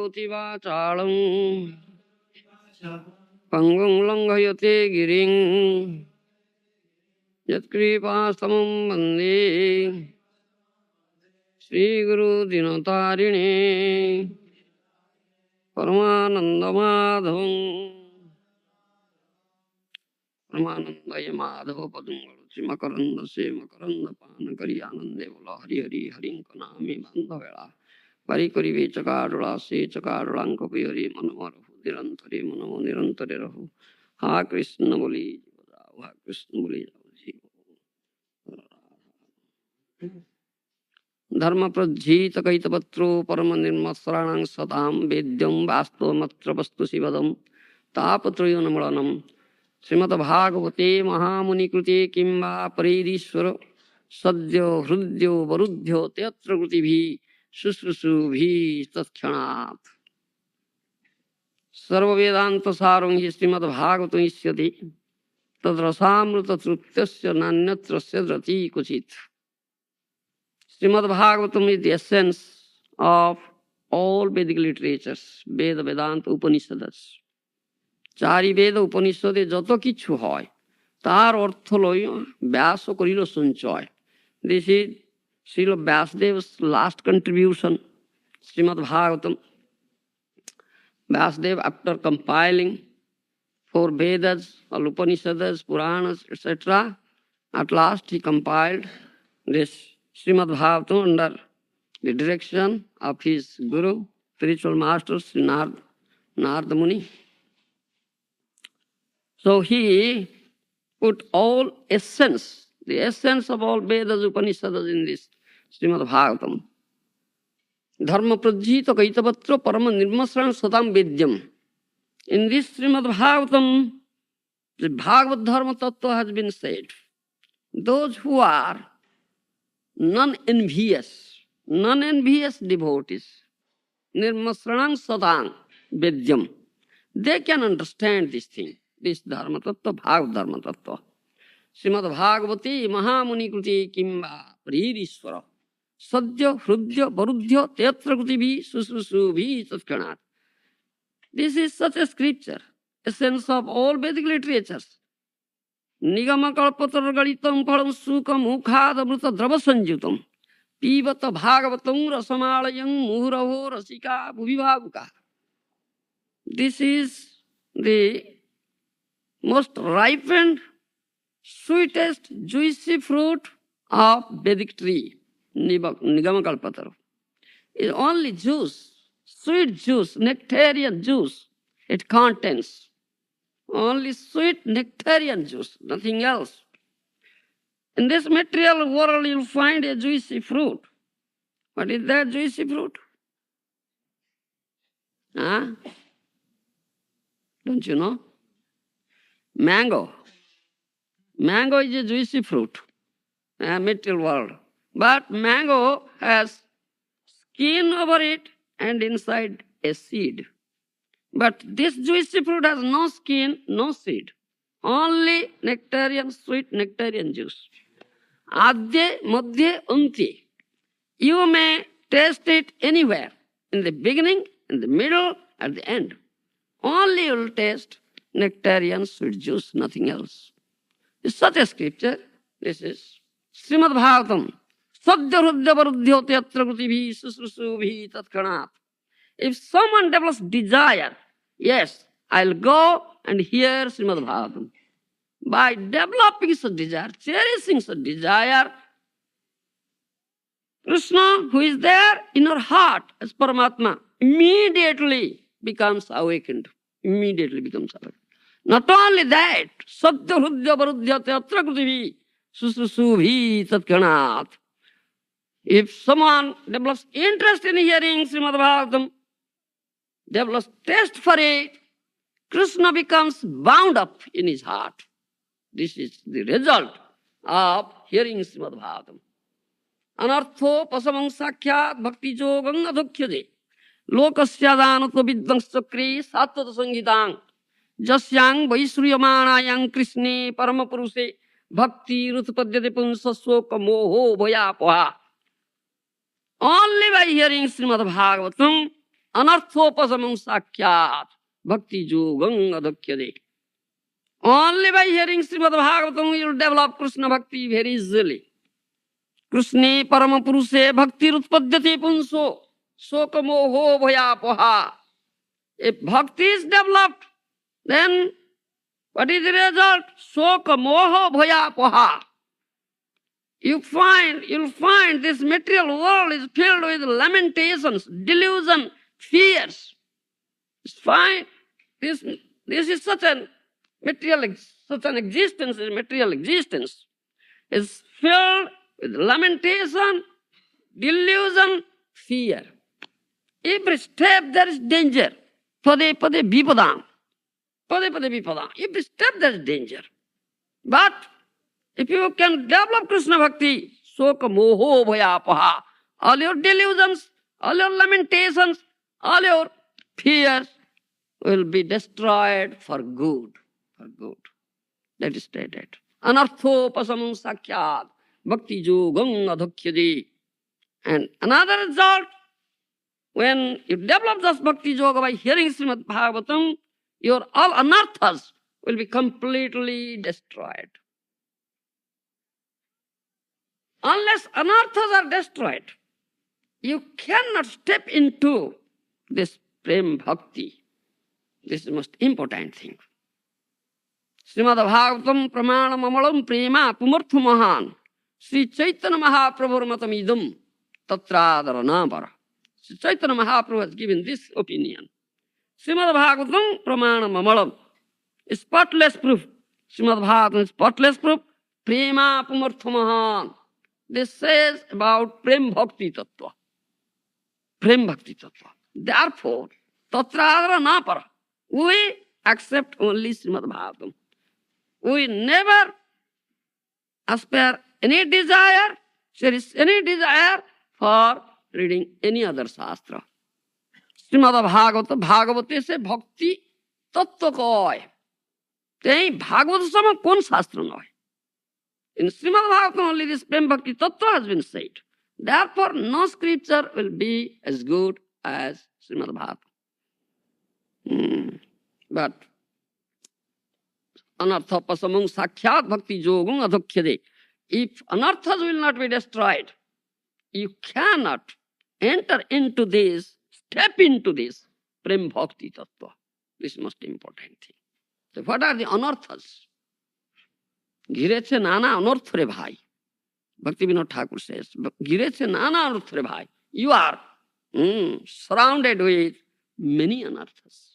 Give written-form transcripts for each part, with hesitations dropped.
करोति वाचालं पंगुं लंघयते गिरिं यत्कृपातमं वन्दे श्रीगुरु दिनतारिणे परमानन्दमाधवं परमानंदय माधव पदुं मकरंद से मकरंद पान करी आनंदे बोला हरि हरि हरिं नामे बांधवेला परि करिवे चकारुला से चकारुलांक हरि मनमर निरंतरे मनमो निरंतरे रहो हा कृष्ण बोली जाओ हा कृष्ण बोली जाओ जी धर्म प्रज्झित कैतपत्रो परम निर्मत्सराणां सतां वेद्यं वास्तवमत्र वस्तु शिवदं तापत्रयोन्मूलनम् श्रीमद्भागवते महामुनिकृते किं वा परेरीश्वर सद्यो हृद्यो वरुध्यो तयत्र कृतिभिः शुश्रूषुभिः तत्क्षणात् सर्ववेदान्तसारं हि श्रीमद्भागवतं इष्यते तद्रसामृततृप्तस्य नान्यत्र स्यद्रति क्वचित् Srimad-Bhagavatam is the essence of all Vedic literatures, Veda, Vedanta, Upanishads. Chari Veda Upanishade joto kichu hoy, tar ortho loi Vyasa korilo sanchoy. This is Srila Vyasadev's last contribution, Srimad-Bhagavatam. Vyasadeva, after compiling 4 Vedas, all Upanishads, Puranas, etc., at last he compiled this Srimad Bhagavatam under the direction of his Guru, spiritual master, Sri Narada Muni. So he put all essence, the essence of all Vedas, Upanishads in this Srimad Bhagavatam. Dharma prajjita kaitapatra parama nirmasran satam vedyam. In this Srimad Bhagavatam, the Bhagavad Dharma Tattva has been said. Those who are non-envious devotees, nirmasranam satang vedyam, they can understand this thing, this dharma tattva, bhagavad dharma tattva. Srimad Bhagavati Mahamuni Kruti Kimba Pririswara Sadya Hrudya Varudhya Tetra Krutibhi Susrushubhi Tatkanat. This is such a scripture, essence of all Vedic literatures. Nigama kalpatar galitam param sukha mukhad amrita drava sanjutam pivata bhagavatam rasamalayam muhuravo rasika bhuvibhavuka. This is the most ripened, sweetest, juicy fruit of Vedic tree, Nigama kalpatar. It's only juice, sweet juice, nectarian juice it contains. Only sweet nectarian juice, nothing else. In this material world, you'll find a juicy fruit. What is that juicy fruit? Huh? Don't you know? Mango. Mango is a juicy fruit, material world. But mango has skin over it and inside a seed. But this juicy fruit has no skin, no seed. Only nectarian, sweet nectarian juice. Adye, madhye, anti. You may taste it anywhere. In the beginning, in the middle, at the end. Only you will taste nectarian, sweet juice, nothing else. It's such a scripture. This is Srimad Bhagavatam. Sadya hrudya varudhyo teatra krutibhi susrusubhi tatkhanat. If someone develops desire, yes, I'll go and hear Srimad Bhagavatam. By developing such desire, cherishing such desire, Krishna, who is there in our heart as Paramatma, immediately becomes awakened. Immediately becomes awakened. Not only that, Satya Hrudya Varudhya Teatra Krutivi Susrusubhi Tatkhanat. If someone develops interest in hearing Srimad Bhagavatam, develops taste for it, Krishna becomes bound up in his heart. This is the result of hearing Srimad Bhagavatam. Anartho pasamang sakhyat bhakti jogam adhukhyade lokasyadanato vidvangsakri sattva sangitang jasyang vaisruyamanayang krishne paramapuruse bhakti rutpadyate punsaswoka moho bhayapaha. Only by hearing Srimad Bhagavatam, anarthopasamam sakyat bhakti yogam adhyade. Only by hearing Srimad Bhagavatam you will develop Krishna bhakti very easily. Krishne parama purushe bhakti utpadyate punso sokamoho bhayapaha. If bhakti is developed, then what is the result? Sokamoho bhayapaha. You'll find this material world is filled with lamentations, delusion, fears. It's fine. This is such an existence, material existence is filled with lamentation, delusion, fear. Every step there is danger. Pade pade vipadam. Pade pade vipadam. Every step there is danger. But if you can develop Krishna bhakti, soka moho bhayapaha, all your delusions, all your lamentations, all your fears will be destroyed for good. For good. That is stated. Anarthopasamam sakyat bhakti yogam adhyade. And another result, when you develop this bhakti yoga by hearing Srimad Bhagavatam, your all anarthas will be completely destroyed. Unless anarthas are destroyed, you cannot step into this prem bhakti. This is the most important thing. Srimad Bhagavatam pramanam amalam prema pumartha mahan Sri Chaitanya Mahaprabhu matam idam tatradara nabara. Sri Chaitanya Mahaprabhu has given this opinion. Srimad Bhagavatam pramanam amalam is spotless proof. Srimad Bhagavatam is spotless proof. Prema pumartha mahan. This says about prem bhakti tattva. Prem bhakti tattva. Therefore, tatradara nabara. We accept only Srimad Bhagavatam. We never aspire any desire, cherish any desire for reading any other shastra. Srimad Bhagavata, Bhagavate se bhakti tattva koy. They Bhagavata sama kon shastra noy. In Srimad Bhagavatam only this prem bhakti tattva has been said. Therefore, no scripture will be as good as Srimad Bhagavatam. But anarthopasamam sakyat bhakti yogam adhyade. If anarthas will not be destroyed, you cannot enter into this, step into this prem bhakti tattva. This is the most important thing. So what are the anarthas? Gireche nana anarthare bhai. Bhakti Vinod Thakur says, Gireche nana anarthare bhai. You are surrounded with many anarthas.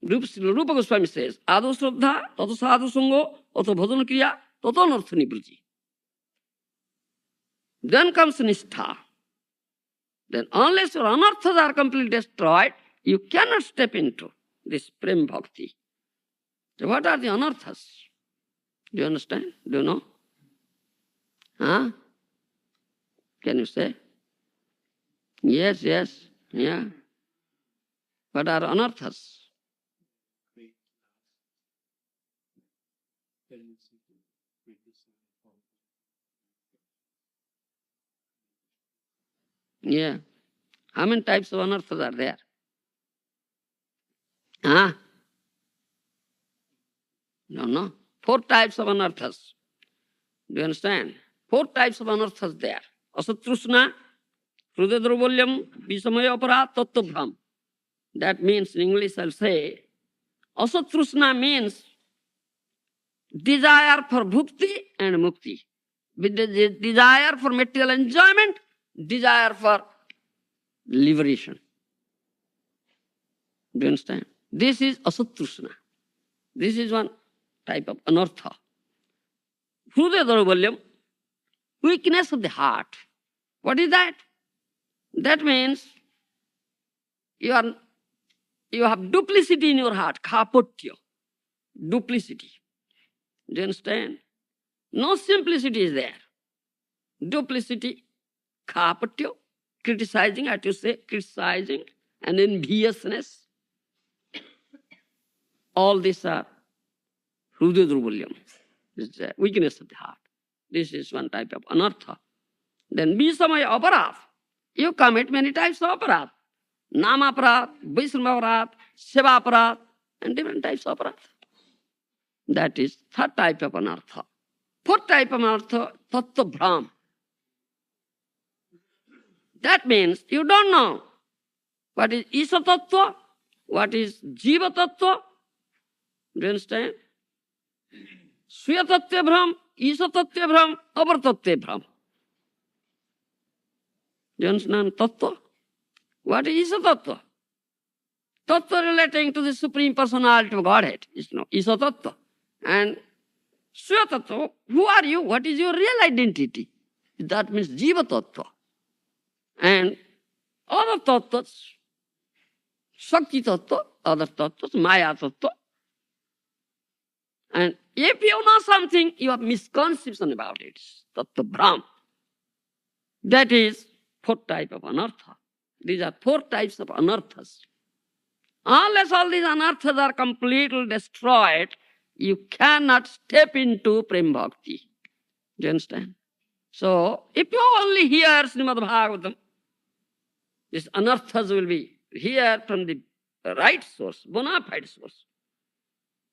Rupa Goswami says, Ado Shraddha, Tato Sadhu Sango, Tato Bhajan Kriya, Tato Anartha Nivritti. Then comes Nishtha. Then unless your anarthas are completely destroyed, you cannot step into this prem bhakti. So what are the anarthas? Do you understand? Do you know? Huh? Can you say? Yes, yeah. What are anarthas? Yeah. How many types of anarthas are there? Huh? No. 4 types of anarthas. Do you understand? 4 types of anarthas there. Asatrusna, Hrudadruvalyam, Visamaya Aparat, Tattvabhram. That means, in English I'll say, Asatrusna means desire for bhukti and mukti. With the desire for material enjoyment, desire for liberation. Do you understand? This is asatrusna. This is one type of anartha. Hrudadruvalyam, weakness of the heart. What is that? That means you have duplicity in your heart, kapotya, duplicity. Do you understand? No simplicity is there. Duplicity, kapotya, criticizing, as you say, criticizing, and enviousness. All these are hrudadruvalyam. This is a weakness of the heart. This is one type of anartha. Then visamaya aparaf. you commit many types of aparat. Nama aparat, Vaishnava aparat, Seva aparat, and different types of aparat. That is third type of anartha. Fourth type of anartha, tattva bhram. That means you don't know what is Isha tattva, what is Jiva tattva. Do you understand? Swiya tattva bhram, Isha tattva bhram, Apar tattva bhram. Do you understand tattva? What is Isha tattva? Tattva relating to the Supreme Personality of Godhead is no Isha tattva. And Swiya tattva, who are you? What is your real identity? That means Jiva tattva. And other tattvas, Shakti tattva, other tattvas, Maya tattva. And if you know something, you have misconception about it. Tattva Brahm. That is fourth type of anartha. These are four types of anarthas. Unless all these anarthas are completely destroyed, you cannot step into Prem Bhakti. Do you understand? So, if you only hear Srimad Bhagavatam, these anarthas will be here from the right source, bona fide source.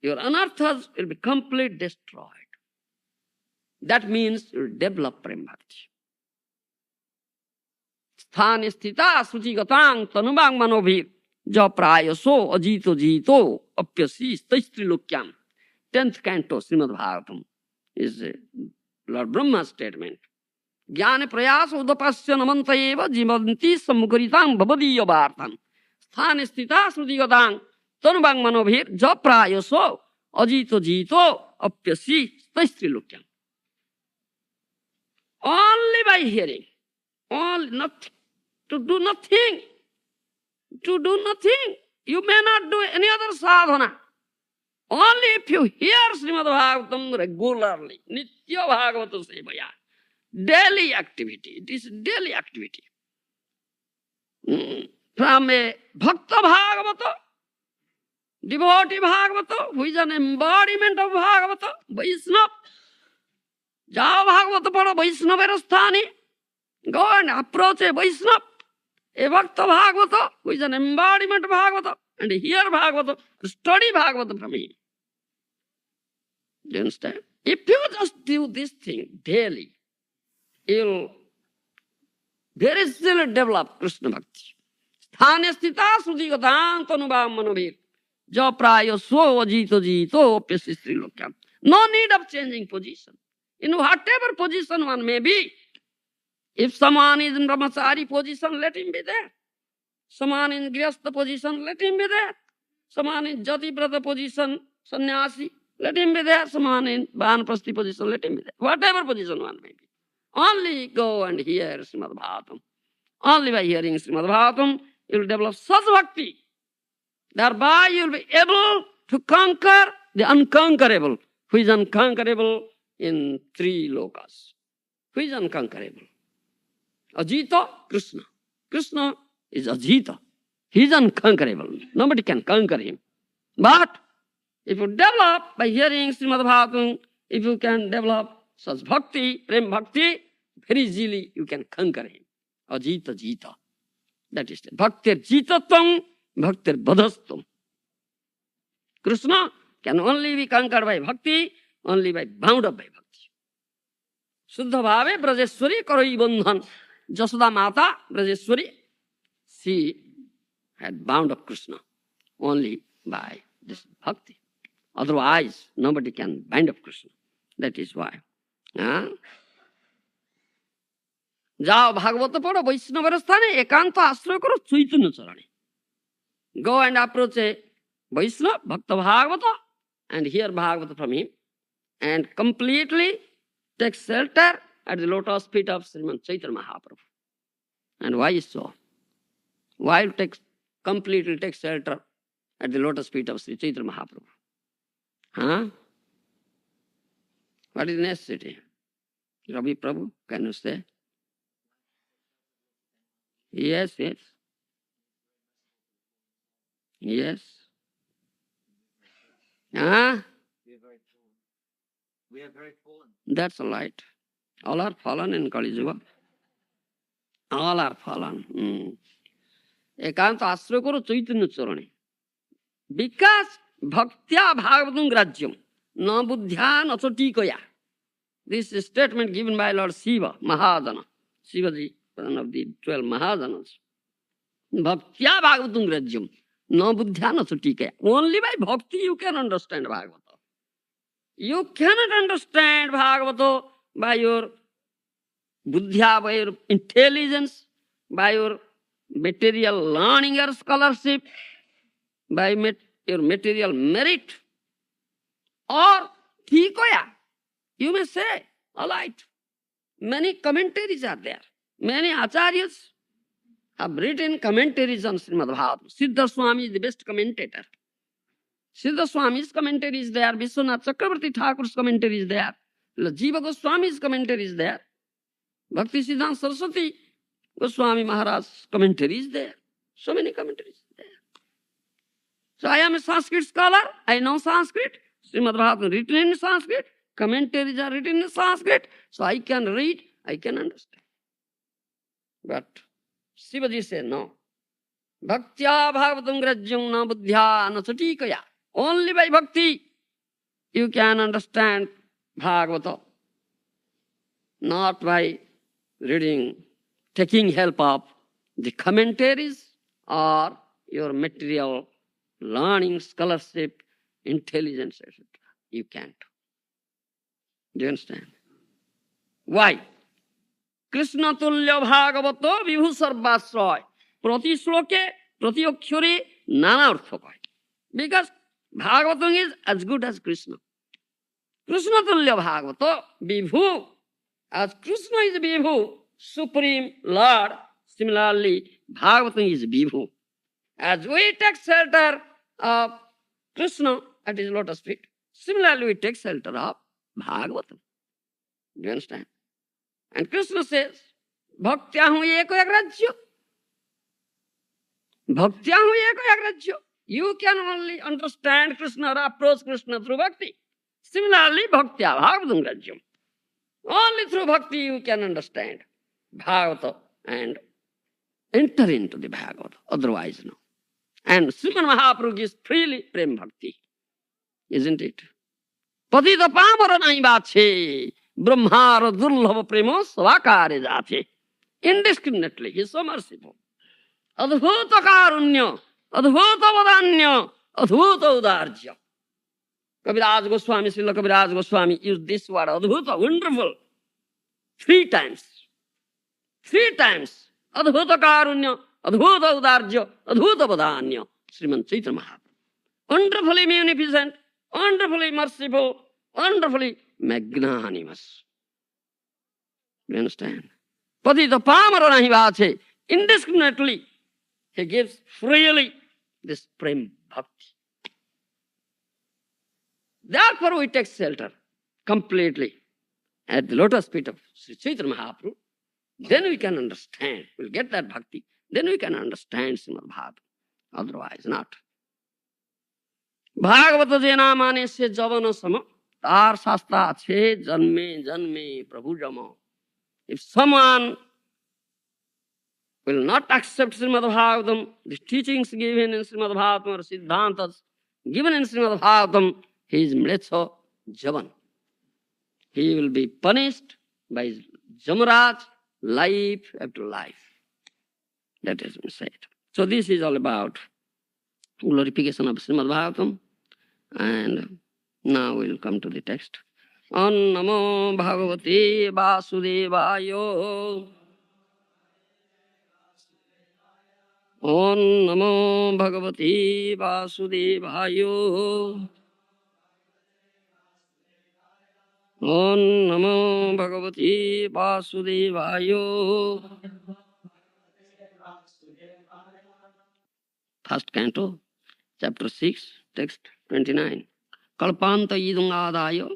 Your anarthas will be completely destroyed. That means you will develop Prem Bhakti. Sthani sthita suchigatang tanubang manobhir ja prayaso ajito jito apyasi staistrilokyam. 10th canto Srimad Bhagavatam is Lord Brahma's statement. Jnana prayasa udapasya namanta eva jivanti samukaritam bhavadiya bhartan. Sthani sthita suchigatang tanubang manobhir ja prayaso ajito jito apyasi staistrilokyam. Only by hearing, only nothing. To do nothing. To do nothing. You may not do any other sadhana. Only if you hear Srimad Bhagavatam regularly. Nitya Bhagavata Sevaya. Daily activity. It is daily activity. From a Bhakta Bhagavata, devotee Bhagavata, who is an embodiment of Bhagavata, Vaishnava. Jao Bhagavata para Vaishnava Rasthani. Go and approach a Vaishnava. A Bhakta Bhagavata, who is an embodiment of Bhagavata, and hear Bhagavata, study Bhagavata from him. Do you understand? If you just do this thing daily, you'll very still develop Krishna Bhakti. Sthane sthita sujigatang tanubam manobhir ja prayo so ajito jito pyasi srilokyam. No need of changing position. In whatever position one may be, if someone is in brahmachari position, let him be there. Someone in grihastha position, let him be there. Someone in jativrata position, sannyasi, let him be there. Someone in vanaprasthi position, let him be there. Whatever position one may be. Only go and hear Srimad Bhagavatam. Only by hearing Srimad Bhagavatam, you will develop such bhakti. Thereby you will be able to conquer the unconquerable. Who is unconquerable in 3 lokas? Who is unconquerable? Ajita, Krishna. Krishna is Ajita. He is unconquerable. Nobody can conquer him. But if you develop by hearing Srimad Bhagavatam, if you can develop such bhakti, prem bhakti, very easily you can conquer him. Ajita Jita. That is it. Bhaktir Jitatam, Bhaktir Badhastam. Krishna can only be conquered by bhakti, only by bound up by bhakti. Suddha Bhave Brajeshwari Karoi Bandhan. Jasoda Mata, Brajeshwari, she had bound up Krishna only by this bhakti. Otherwise, nobody can bind up Krishna. That is why. Jao Bhagavata Pada Vaishnava Rasthane Ekanta Ashraya Karo Chaitanya Charane. Go and approach a Vaishnava, Bhakta Bhagavata, and hear Bhagavata from him, and completely take shelter at the lotus feet of Srimad Chaitanya Mahaprabhu. And why is so? Why completely take shelter at the lotus feet of Sri Chaitanya Mahaprabhu? Huh? What is necessity? Ravi Prabhu, can you say? Yes, yes. Yes. Huh? We are very fallen. That's all right. All are fallen in Kali Yuga. All are fallen. Ekanta asray koro Chaitanya Charane. Because bhaktya bhagavatam grajyam na buddhya na chatikaya. This is statement given by Lord Shiva, Mahajana. Shivaji, one of the 12 Mahajanas. Bhaktya bhagavatam grajyam na buddhya na chatikaya. Only by bhakti you can understand Bhagavata. You cannot understand Bhagavata by your buddhya, by your intelligence, by your material learning or scholarship, by your material merit, or thikoya. You may say, all right. Many commentaries are there. Many acharyas have written commentaries on Srimad Bhagavatam. Siddha Swami is the best commentator. Siddha Swami's commentary is there. Vishwanath Chakravarti Thakur's commentary is there. Jiva Goswami's commentary is there. Bhakti Siddhanta Saraswati Goswami Maharaj's commentary is there. So many commentaries there. So I am a Sanskrit scholar. I know Sanskrit. Srimad Bhagavatam written in Sanskrit. Commentaries are written in Sanskrit. So I can read, I can understand. But Shivaji said, no. Bhaktya bhagavatam grajyam na buddhya na satikaya. Only by bhakti you can understand Bhagavata. Not by reading, taking help of the commentaries or your material learning, scholarship, intelligence, etc. You can't. Do you understand? Why? Krishna tulya bhagavato vibhu sarvasraya. Prati shloke, prati akshare, nana artha kaya. Because Bhagavatam is as good as Krishna. Krishna tulya bhagavato vibhu. As Krishna is vibhu, Supreme Lord, similarly, Bhagavatam is vibhu. As we take shelter of Krishna at his lotus feet, similarly we take shelter of Bhagavatam. Do you understand? And Krishna says, Bhaktyahu eko agrajya. Bhaktyahu eko agrajya. You can only understand Krishna or approach Krishna through bhakti. Similarly, Bhaktya Bhagavatam grajyam. Only through bhakti you can understand Bhagavata and enter into the Bhagavata. Otherwise, no. And Srimad Mahaprabhu gives freely Prem Bhakti. Isn't it? Patita pamara nahi bache. Brahmara durlabha premo svakare jate. Indiscriminately, he is so merciful. Adhuta karunya, adhuta vadanya, adhuta udarja. Kaviraj Goswami, Srila Kaviraj Goswami used this word, adhuta, wonderful. 3 times. 3 times. Adhuta karunya, adhuta udarja, adhuta vadanya. Srimad Chaitanya Mahaprabhu. Wonderfully munificent, wonderfully merciful, wonderfully magnanimous. Do you understand? Patita pamara nahi vache. Indiscriminately, he gives freely this Prem Bhakti. Therefore, we take shelter completely at the lotus feet of Sri Chaitanya Mahaprabhu. Then we can understand. We'll get that Bhakti. Then we can understand Srimad Bhagavatam. Otherwise, not. Bhagavata jena mane se javana sama tar shastra che janme janme prabhu jama. If someone will not accept Srimad Bhagavatam, the teachings given in Srimad Bhagavatam or Siddhantas given in Srimad Bhagavatam, he is mletha javan. He will be punished by Jamaraj life after life. That has been said. So this is all about glorification of Srimad Bhagavatam. And now we'll come to the text. Om Namo Bhagavate Vasudevaya. Om Namo Bhagavate Vasudevaya. Om Namo Bhagavate Vasudevaya. First canto, chapter 6, text 29. Kalpanta idung adaya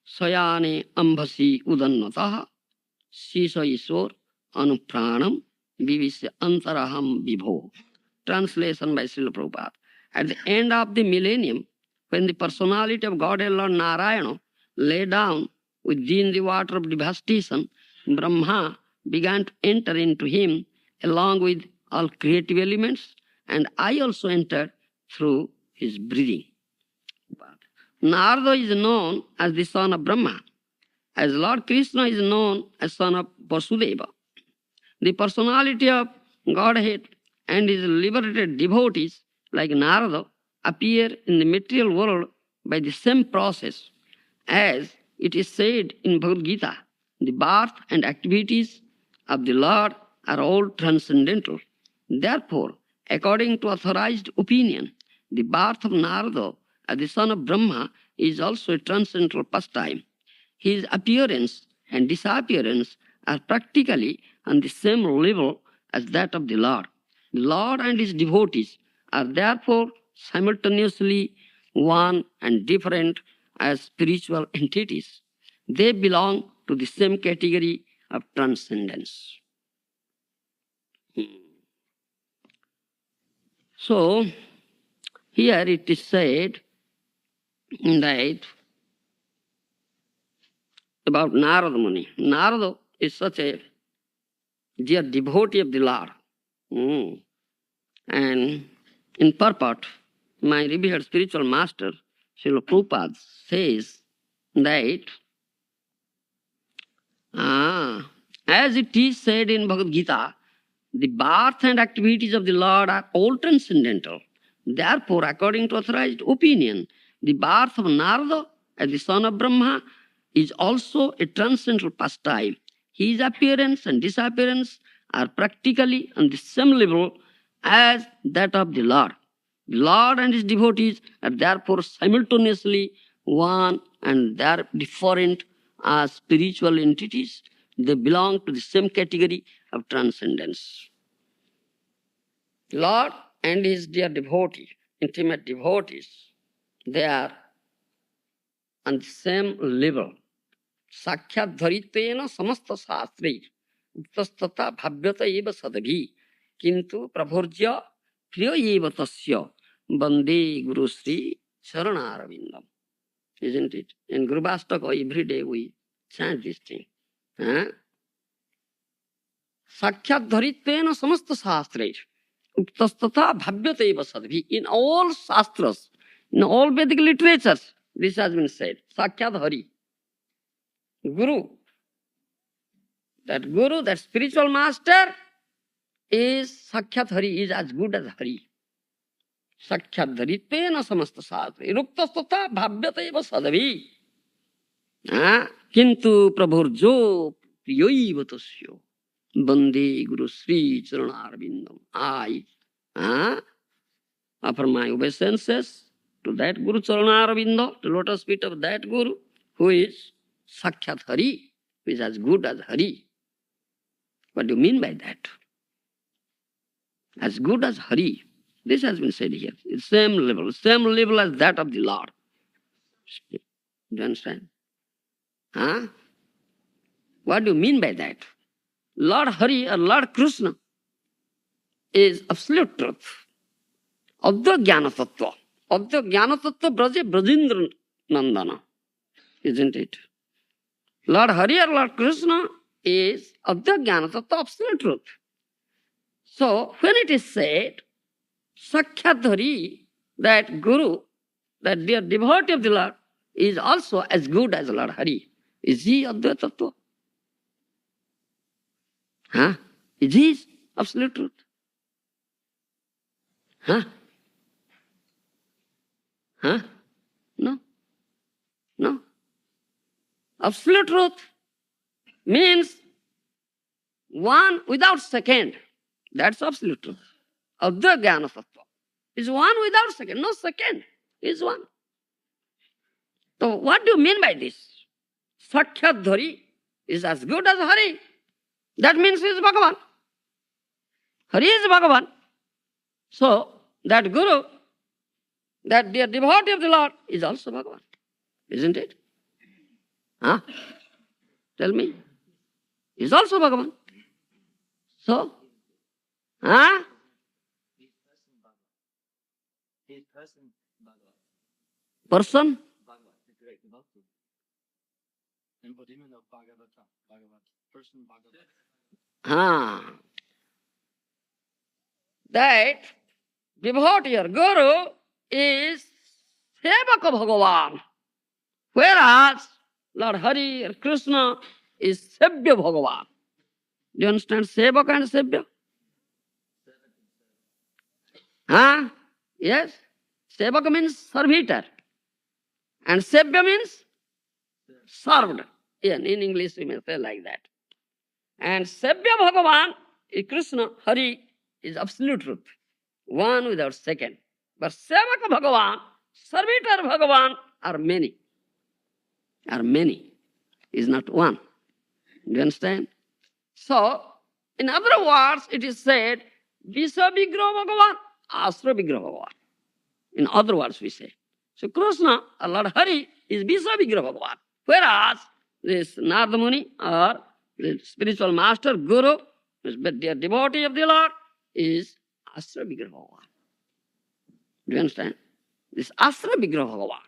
sayane ambhasi udannataha sisa iswar anupranam vivisya antaraham vibho. Translation by Srila Prabhupada. At the end of the millennium, when the personality of Godhead Lord Narayana lay down within the water of devastation, Brahma began to enter into him along with all creative elements, and I also entered through his breathing. Narada is known as the son of Brahma, as Lord Krishna is known as son of Vasudeva. The personality of Godhead and his liberated devotees like Narada appear in the material world by the same process. As it is said in Bhagavad Gita, the birth and activities of the Lord are all transcendental. Therefore, according to authorized opinion, the birth of Narada as the son of Brahma is also a transcendental pastime. His appearance and disappearance are practically on the same level as that of the Lord. The Lord and his devotees are therefore simultaneously one and different as spiritual entities. They belong to the same category of transcendence. So, here it is said that about Narada Muni. Narada is such a dear devotee of the Lord. And in purport, my revered spiritual master, Srila Prabhupada, says that as it is said in Bhagavad Gita, the birth and activities of the Lord are all transcendental. Therefore, according to authorized opinion, the birth of Narada as the son of Brahma is also a transcendental pastime. His appearance and disappearance are practically on the same level as that of the Lord. The Lord and his devotees are therefore simultaneously one, and they are different as spiritual entities. They belong to the same category of transcendence. Lord and his dear devotees, intimate devotees, they are on the same level. Sakshat dharitena samasta sastri uttastata bhavyata eva sadabhi kintu prabhurjya priya eva tasya bande guru sri charanarvindam. Isn't it? In Guru Bastaka every day we chant this thing. Sakshat dharitena samasta sastri uttastata bhavyata eva sadabhi. In all shastras, in all Vedic literatures, this has been said. Sakshat Hari. Guru, that spiritual master is Sakshat Hari, is as good as Hari. Sakshat Dharitena samasta sastri ruktasthata bhavyata eva sadabhi. Kintu prabhurjo priyoiva tasya bande guru sri charanarvindam. I offer my obeisances to that Guru Charanarvinda, to lotus feet of that Guru, who is Sakshat Hari, who is as good as Hari. What do you mean by that? As good as Hari. This has been said here. It's same level as that of the Lord. Do you understand? What do you mean by that? Lord Hari or Lord Krishna is absolute truth. Adya Jnana Tattva. Adya Jnana Tattva Braja Brajendra Nandana. Isn't it? Lord Hari or Lord Krishna is Adya Jnana Tattva, absolute truth. So, when it is said, Sakshat Hari, that Guru, that dear devotee of the Lord, is also as good as Lord Hari. Is he Advaita Tattva? Is he absolute truth? No. No. Absolute truth means one without second. That's absolute truth. Adya Jnana Tattva is one without second. No second. Is one. So what do you mean by this? Sakshat Hari is as good as Hari. That means he is Bhagavan. Hari is Bhagavan. So that Guru, that dear devotee of the Lord, is also Bhagavan. Isn't it? Tell me. Is also Bhagavan. So, person? Embodiment of Bhagavata. Person Bhagavata. Ah, that devotee or guru is Sevaka Bhagavan, whereas Lord Hari or Krishna is Sevya Bhagavan. Do you understand Sevaka and Sevya? Huh? Yes. Sevaka means servitor. And Sevya means served. Yeah, in English we may say like that. And Sevya Bhagavan is Krishna, Hari is absolute truth. One without second. But Sevaka Bhagavan, servitor Bhagavan are many. Are many. Is not one. Do you understand? So, in other words, it is said, Visa Vigraha Bhagavan, Asra Vigraha Bhagavan. In other words, we say. So Krishna, or Lord Hari, is Visa Vigraha Bhagavan. Whereas this Narada Muni, or the spiritual master, Guru, who is the devotee of the Lord, is Asra Vigraha Bhagavan. Do you understand? This Asra Vigraha Bhagavan.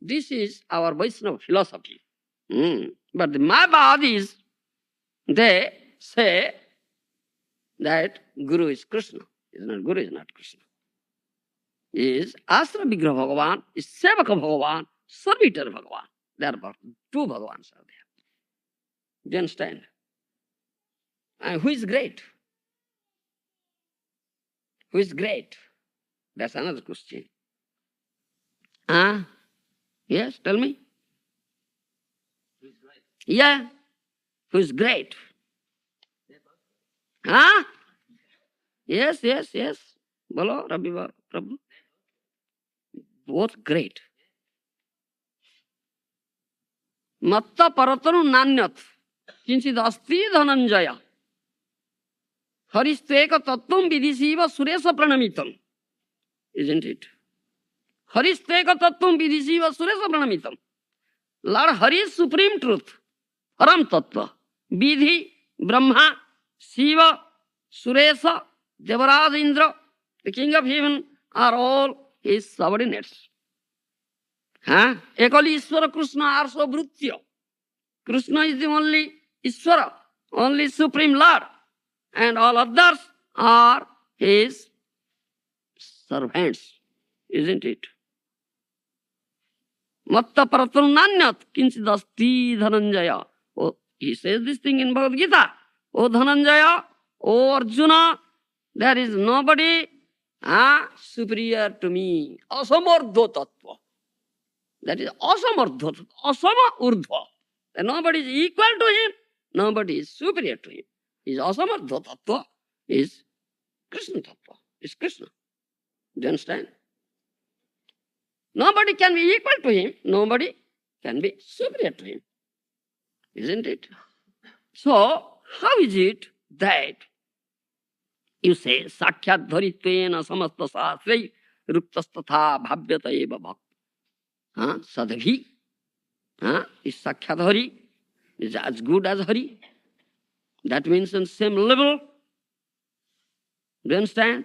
This is our Vaishnava philosophy. But the Mayavadis, they say that Guru is Krishna. Is not Guru, is not Krishna. Is Asra Vigraha Bhagavan, is Sevaka Bhagavan, Servitor Bhagavan. Therefore, two Bhagavans are there. Do you understand? And who is great? Who is great? That's another question. Yes, tell me. Who is great? Yeah. Who is great? Yes, yes, yes. Bolo, Rabbi Prabhu. Both great. Matta paratanu nanyat. Kinchid asti dhananjaya. Haristeka tattvam vidisiva suresa pranamitam. Isn't it? Haristeka tattvam vidisiva suresa pranamitam. Lord Hari is supreme truth. Param tattva. Vidhi, Brahma, Shiva, Suresa, Devaraj Indra, the king of heaven, are all his subordinates. Ekali Ishvara Krishna arso vrutya. Krishna is the only Ishvara, only supreme Lord, and all others are his servants, isn't it? Matta paratananyat kinchidasti dhananjaya. Oh, he says this thing in Bhagavad Gita. Oh Dhananjaya, oh Arjuna, there is nobody superior to me. Asamardho tattva. That is asamardho tattva. Asama urdhva. Nobody is equal to him. Nobody is superior to him. His asamardho tattva is Krishna tattva. Is Krishna. Do you understand? Nobody can be equal to him. Nobody can be superior to him. Isn't it? So, how is it that you say, Sakhyat dharitvena samasta sasrai ruktastatha bhavyata eva bhakt. Sadhi. Is Sakhyat Hari is as good as Hari. That means on same level. Do you understand?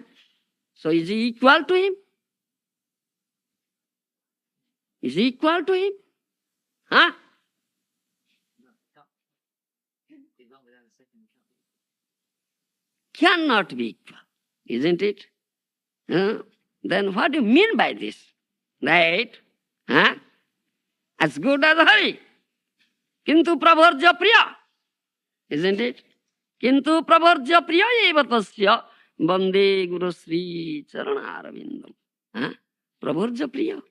So is he equal to him? Is he equal to him? Cannot be equal, isn't it? Then what do you mean by this? Right? As good as Hari. Kintu prabharja priya. Isn't it? Kintu prabharja priya eva tasya bande guru sri charana arvindam. Prabharja priya.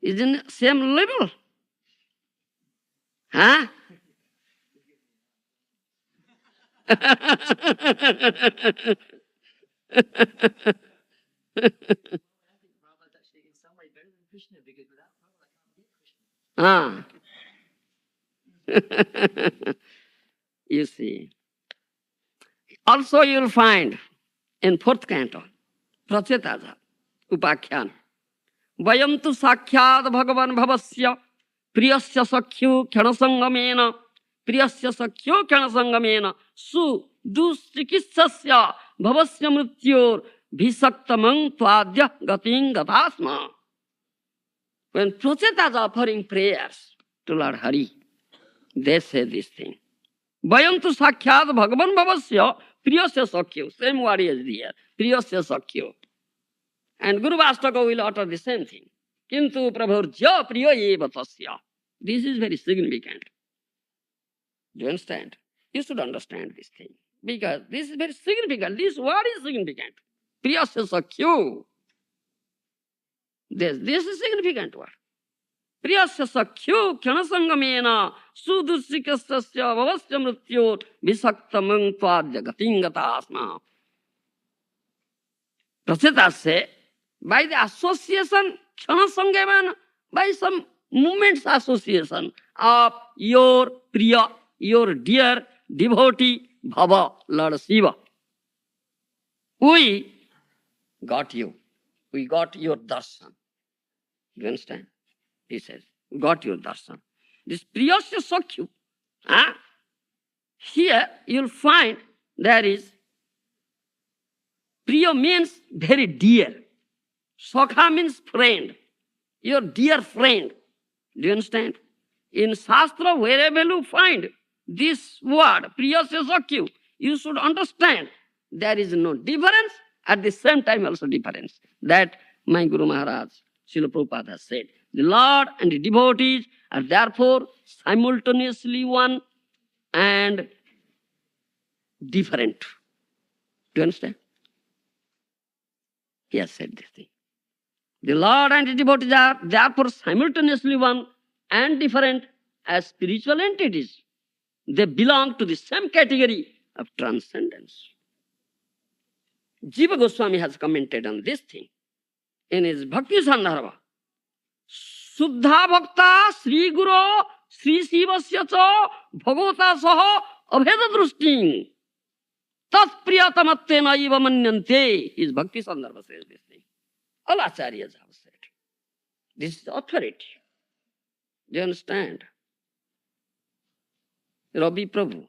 Is in the same level. You see. Also you will find in fourth canto, Prachetaja, Upakhyan. Vayam tu sakhyad bhagavan bhavasya priyasya sakhyo khyanasangamena priyasya sakhyo khyanasangamena su dustrikissasya bhavasya mrityor bhisaktamang twadya gating gatasma. When Prachetas offering prayers to Lord Hari, they say this thing. Vayantu Sakhyat Bhagavan Bhavasya Priyasya Sakyo. Same word is here. Priyasya Sakyo. And Guru Vastaka will utter the same thing. Kintu Prabhurja Priya Eva Tasya. This is very significant. Do you understand? You should understand this thing. Because this is very significant. This word is significant. Priyasya Sakyo. This is significant word. Priyasya Sakyo Khyanasangamena Sudursikastasya Vavasya Mrityo Visakta Mungtva Jagatingata Asma. Prasita say, by the association, Khyanasangamena, by some moments association of your Priya, your dear devotee Bhava, Lord Shiva, we got you. We got your darshan. Do you understand? He says, we got your darshan. This Priyasya Sakyu. Here you'll find there is Priya means very dear. Sakha means friend. Your dear friend. Do you understand? In Shastra, wherever you find this word, Priyasya Sakyu, you should understand there is no difference, at the same time also difference. That my Guru Maharaj, Srila Prabhupada has said. The Lord and the devotees are therefore simultaneously one and different. Do you understand? He has said this thing. The Lord and the devotees are therefore simultaneously one and different as spiritual entities. They belong to the same category of transcendence. Jiva Goswami has commented on this thing in his Bhakti Sandarbha. Suddha Bhakta Sri Guru Sri Sivasya Cha Bhagavata Saha Abheda Drushting Tat Priyatamattena Iva Manyante. His Bhakti Sandarbha says this thing. All acharyas have said. This is authority. Do you understand? Ravi Prabhu.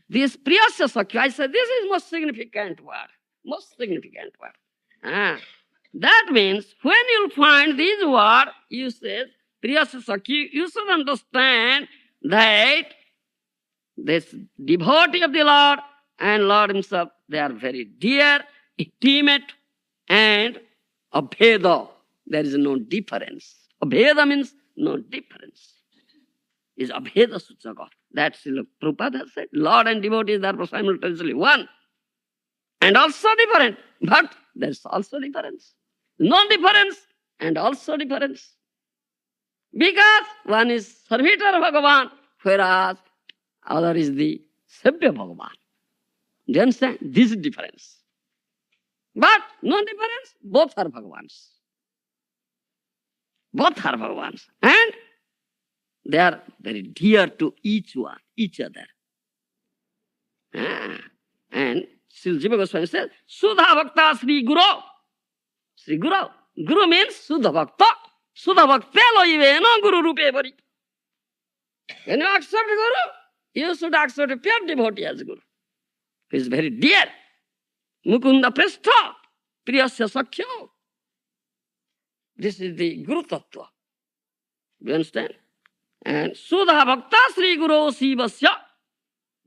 This Priyasya Sakya, I said, this is most significant word. Most significant word. That means when you find this word, you say, Priyasya Sakya, you should understand that this devotee of the Lord and Lord himself, they are very dear, intimate, and abheda. There is no difference. Abheda means no difference. Is abheda suchaka. That's Srila Prabhupada has said. Lord and devotees are simultaneously one. And also different. But there's also difference. Non-difference and also difference. Because one is servitor Bhagavan, whereas other is the Sabya Bhagavan. Do you understand? This is difference. But non-difference, both are Bhagavans. Both are Bhagavans. And they are very dear to each other. And Srila Jiva Goswami says, Sudha Bhakta Sri Guru. Sri Guru. Guru means Sudha Bhakta. Sudha Bhakta loivena Guru Rupe Bari. When you accept Guru, you should accept a pure devotee as Guru. He is very dear. Mukunda Prestha. Priyasya Sakya. This is the Guru Tattva. Do you understand? And Sudha Bhakta Sri Guru Sivasya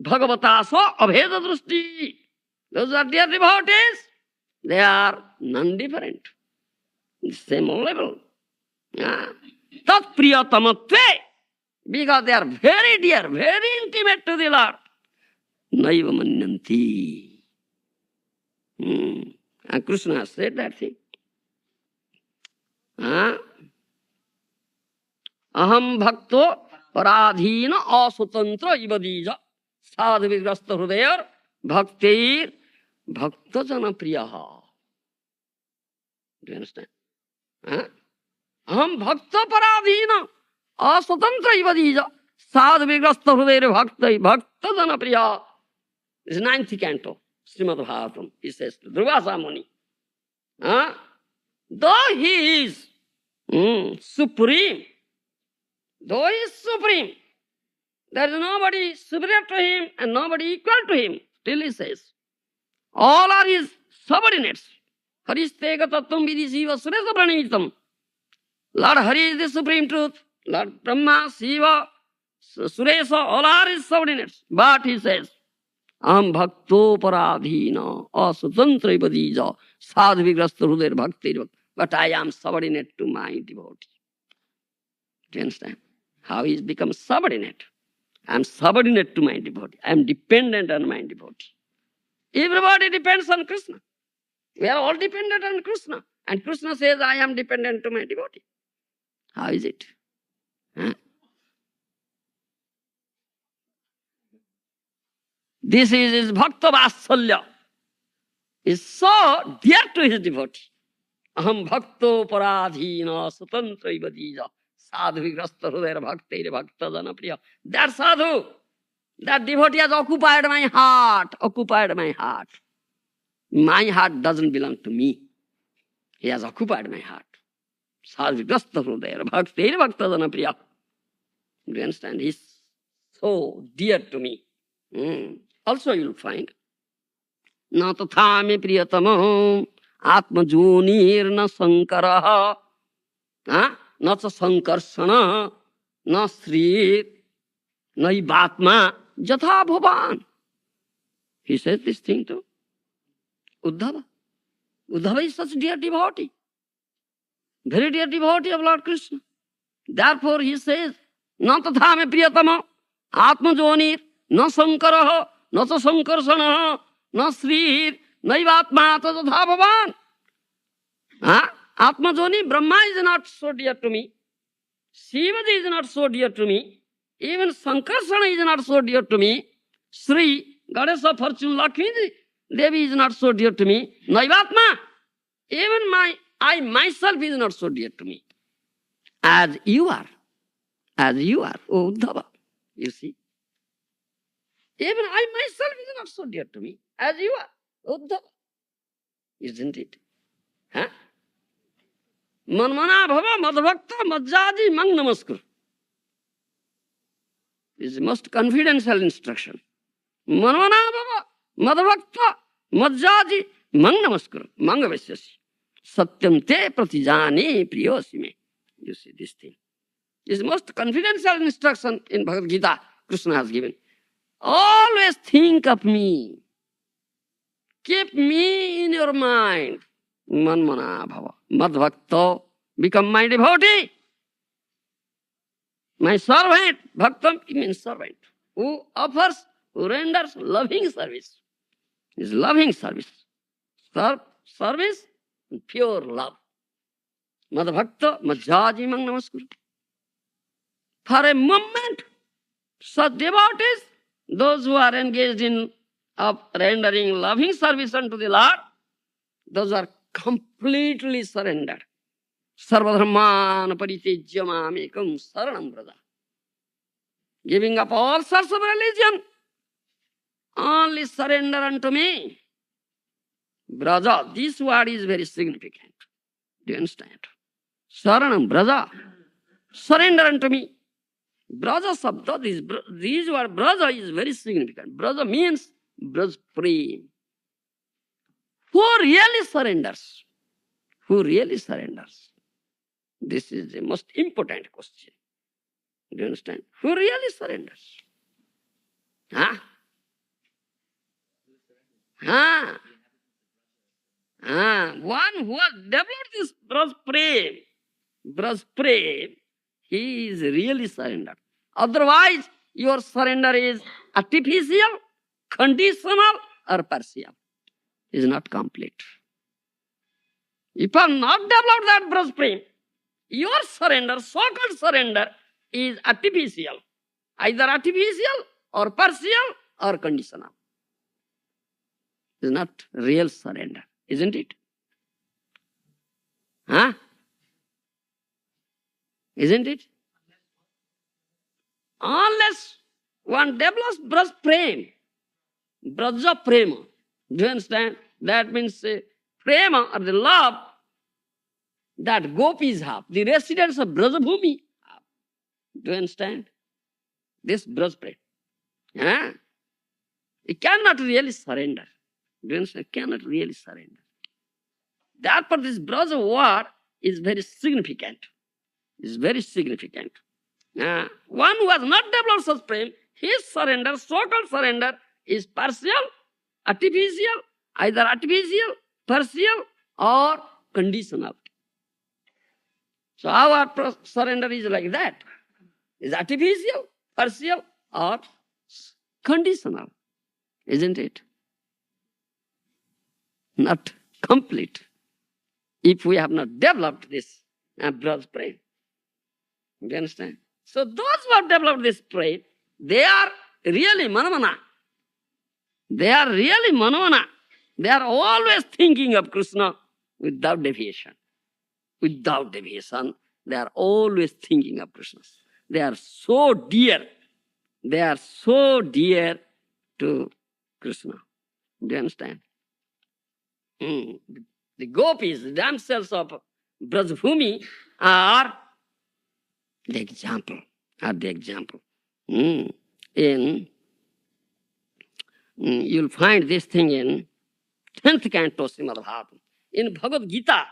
Bhagavata Sa Abheda Drushti. Those are dear devotees. They are non-different. The same level. Tat Priyatamatve. Because they are very dear, very intimate to the Lord. Naiva Manyanti. And Krishna said that thing. Aham bhakto paradhina asutantra ivadija sadhu vigrasta hrudayar bhaktir bhakta jana priyaha. Do you understand? Aham bhakta paradhina asutantra ivadija sadhu vigrasta hrudayar bhakta jana priyaha. This is 9th canto, Srimad Bhagavatam. He says to Durvasa Muni. Though he is supreme, though he is supreme, there is nobody superior to him and nobody equal to him. Still he says, all are his subordinates. Haristega tattvam vidisiva suresa pranitam. Lord Hari is the supreme truth. Lord Brahma, Shiva, So Suresha, all are his subordinates. But he says, Aham bhakto paradhina aswatantra vadija sadhvigrasta hruder bhakti. But I am subordinate to my devotee. Do you understand? How he has become subordinate? I am subordinate to my devotee. I am dependent on my devotee. Everybody depends on Krishna. We are all dependent on Krishna. And Krishna says, I am dependent to my devotee. How is it? Huh? This is his bhakta vasalya. Is so dear to his devotee. Aham bhakto paradhina swatantra vadija sadhvigrasta hridaya bhaktir bhakta jana priya. That sadhu, that devotee has occupied my heart, occupied my heart. My heart doesn't belong to me. He has occupied my heart. Sadhvigrasta hridaya bhaktir bhakta jana priya. Do you understand? He's so dear to me. Also you will find, na tatha me priyatama atmajunir na sankara na cha sankarsana na sri naivatma jatha bhavan. He says this thing to Uddhava. Uddhava is such dear devotee, very dear devotee of Lord Krishna. Therefore he says, na tatha me priyatama atmajonir na sankara na cha sankarsana na sri naivatma jatha bhavan. Atmajoni, Brahma is not so dear to me. Shivaji is not so dear to me. Even Sankarsana is not so dear to me. Sri, goddess of fortune, Lakshmi Devi is not so dear to me. Naivatma, even I myself is not so dear to me. As you are, O Uddhava. You see? Even I myself is not so dear to me. As you are, Uddhava. Isn't it? Huh? Manmana bhava madbhakta majjaji mang namaskar. This is the most confidential instruction. Manmana bhava madbhakta majjaji mang namaskar. Mang avasyasi. Satyam te pratijane priyosime. You see this thing. This is the most confidential instruction in Bhagavad Gita Krishna has given. Always think of me. Keep me in your mind. Manmana bhava. Madbhakta. Become my devotee. My servant. Bhaktam means servant. Who offers, who renders loving service. Is loving service. Service, pure love. Madbhakta, majjaji mang namaskar. For a moment, such devotees, those who are engaged in rendering loving service unto the Lord, those are completely surrendered. Sarvadharman paritejya mamekam saranam braja. Giving up all sorts of religion, only surrender unto me. Braja, this word is very significant. Do you understand? Saranam braja, surrender unto me. Braja sabda, this word braja is very significant. Braja means braj prem. Who really surrenders? Who really surrenders? This is the most important question. Do you understand? Who really surrenders? One who has developed this Braj Prem, he is really surrendered. Otherwise, your surrender is artificial, conditional, or partial. It is not complete. If you have not developed that Braj Prem, your surrender, so-called surrender, is artificial. Either artificial, or partial, or conditional. It is not real surrender, isn't it? Isn't it? Unless one develops Braj Prem, Braja Prema. Do you understand? That means Prema, or the love that gopis have, the residents of Brajabhumi have. Do you understand? This Braj Prema. It cannot really surrender. Do you understand? It cannot really surrender. Therefore, this Braja word is very significant. It's very significant. One who has not developed such prem, his surrender, so-called surrender, is partial, artificial, either artificial, partial, or conditional. So our surrender is like that. Is artificial, partial, or conditional, isn't it? Not complete. If we have not developed this broad prem. Do you understand? So those who have developed this prem, they are really manamana. They are really manamana. They are always thinking of Krishna without deviation. Without deviation, they are always thinking of Krishna. They are so dear. They are so dear to Krishna. Do you understand? The gopis, the damsels of Brajbhumi, are the example. You'll find this thing in 10th canto Srimad Bhagavatam. In Bhagavad Gita,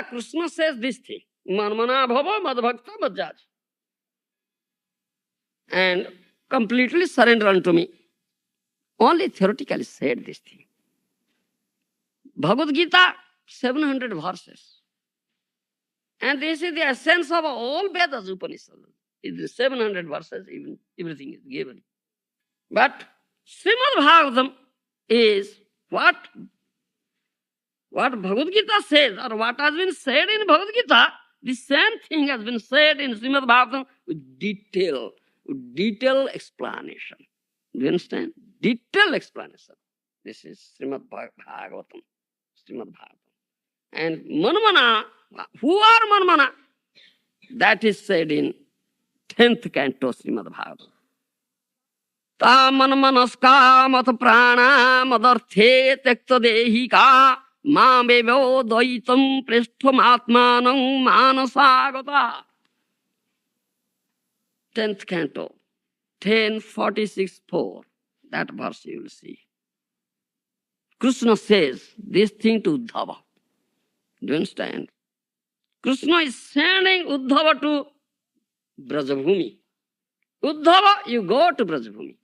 Krishna says this thing, Manmana bhava madbhakta madjaj. And completely surrender unto me. Only theoretically said this thing. Bhagavad Gita, 700 verses. And this is the essence of all Vedas Upanishads. It is 700 verses, even everything is given. But Srimad Bhagavatam is what Bhagavad Gita says, or what has been said in Bhagavad Gita, the same thing has been said in Srimad Bhagavatam with detailed explanation. Do you understand? Detailed explanation. This is Srimad Bhagavatam. And Manmana, who are Manmana? That is said in 10th canto Srimad Bhagavatam. Ta manmanaska mat prana madarthe tekta dehika mamevo daitam prishtham atmanam manasagata. 10th canto, 10:46-4. That verse you will see. Krishna says this thing to Uddhava. Do you understand? Krishna is sending Uddhava to Brajabhumi. Uddhava, you go to Brajabhumi.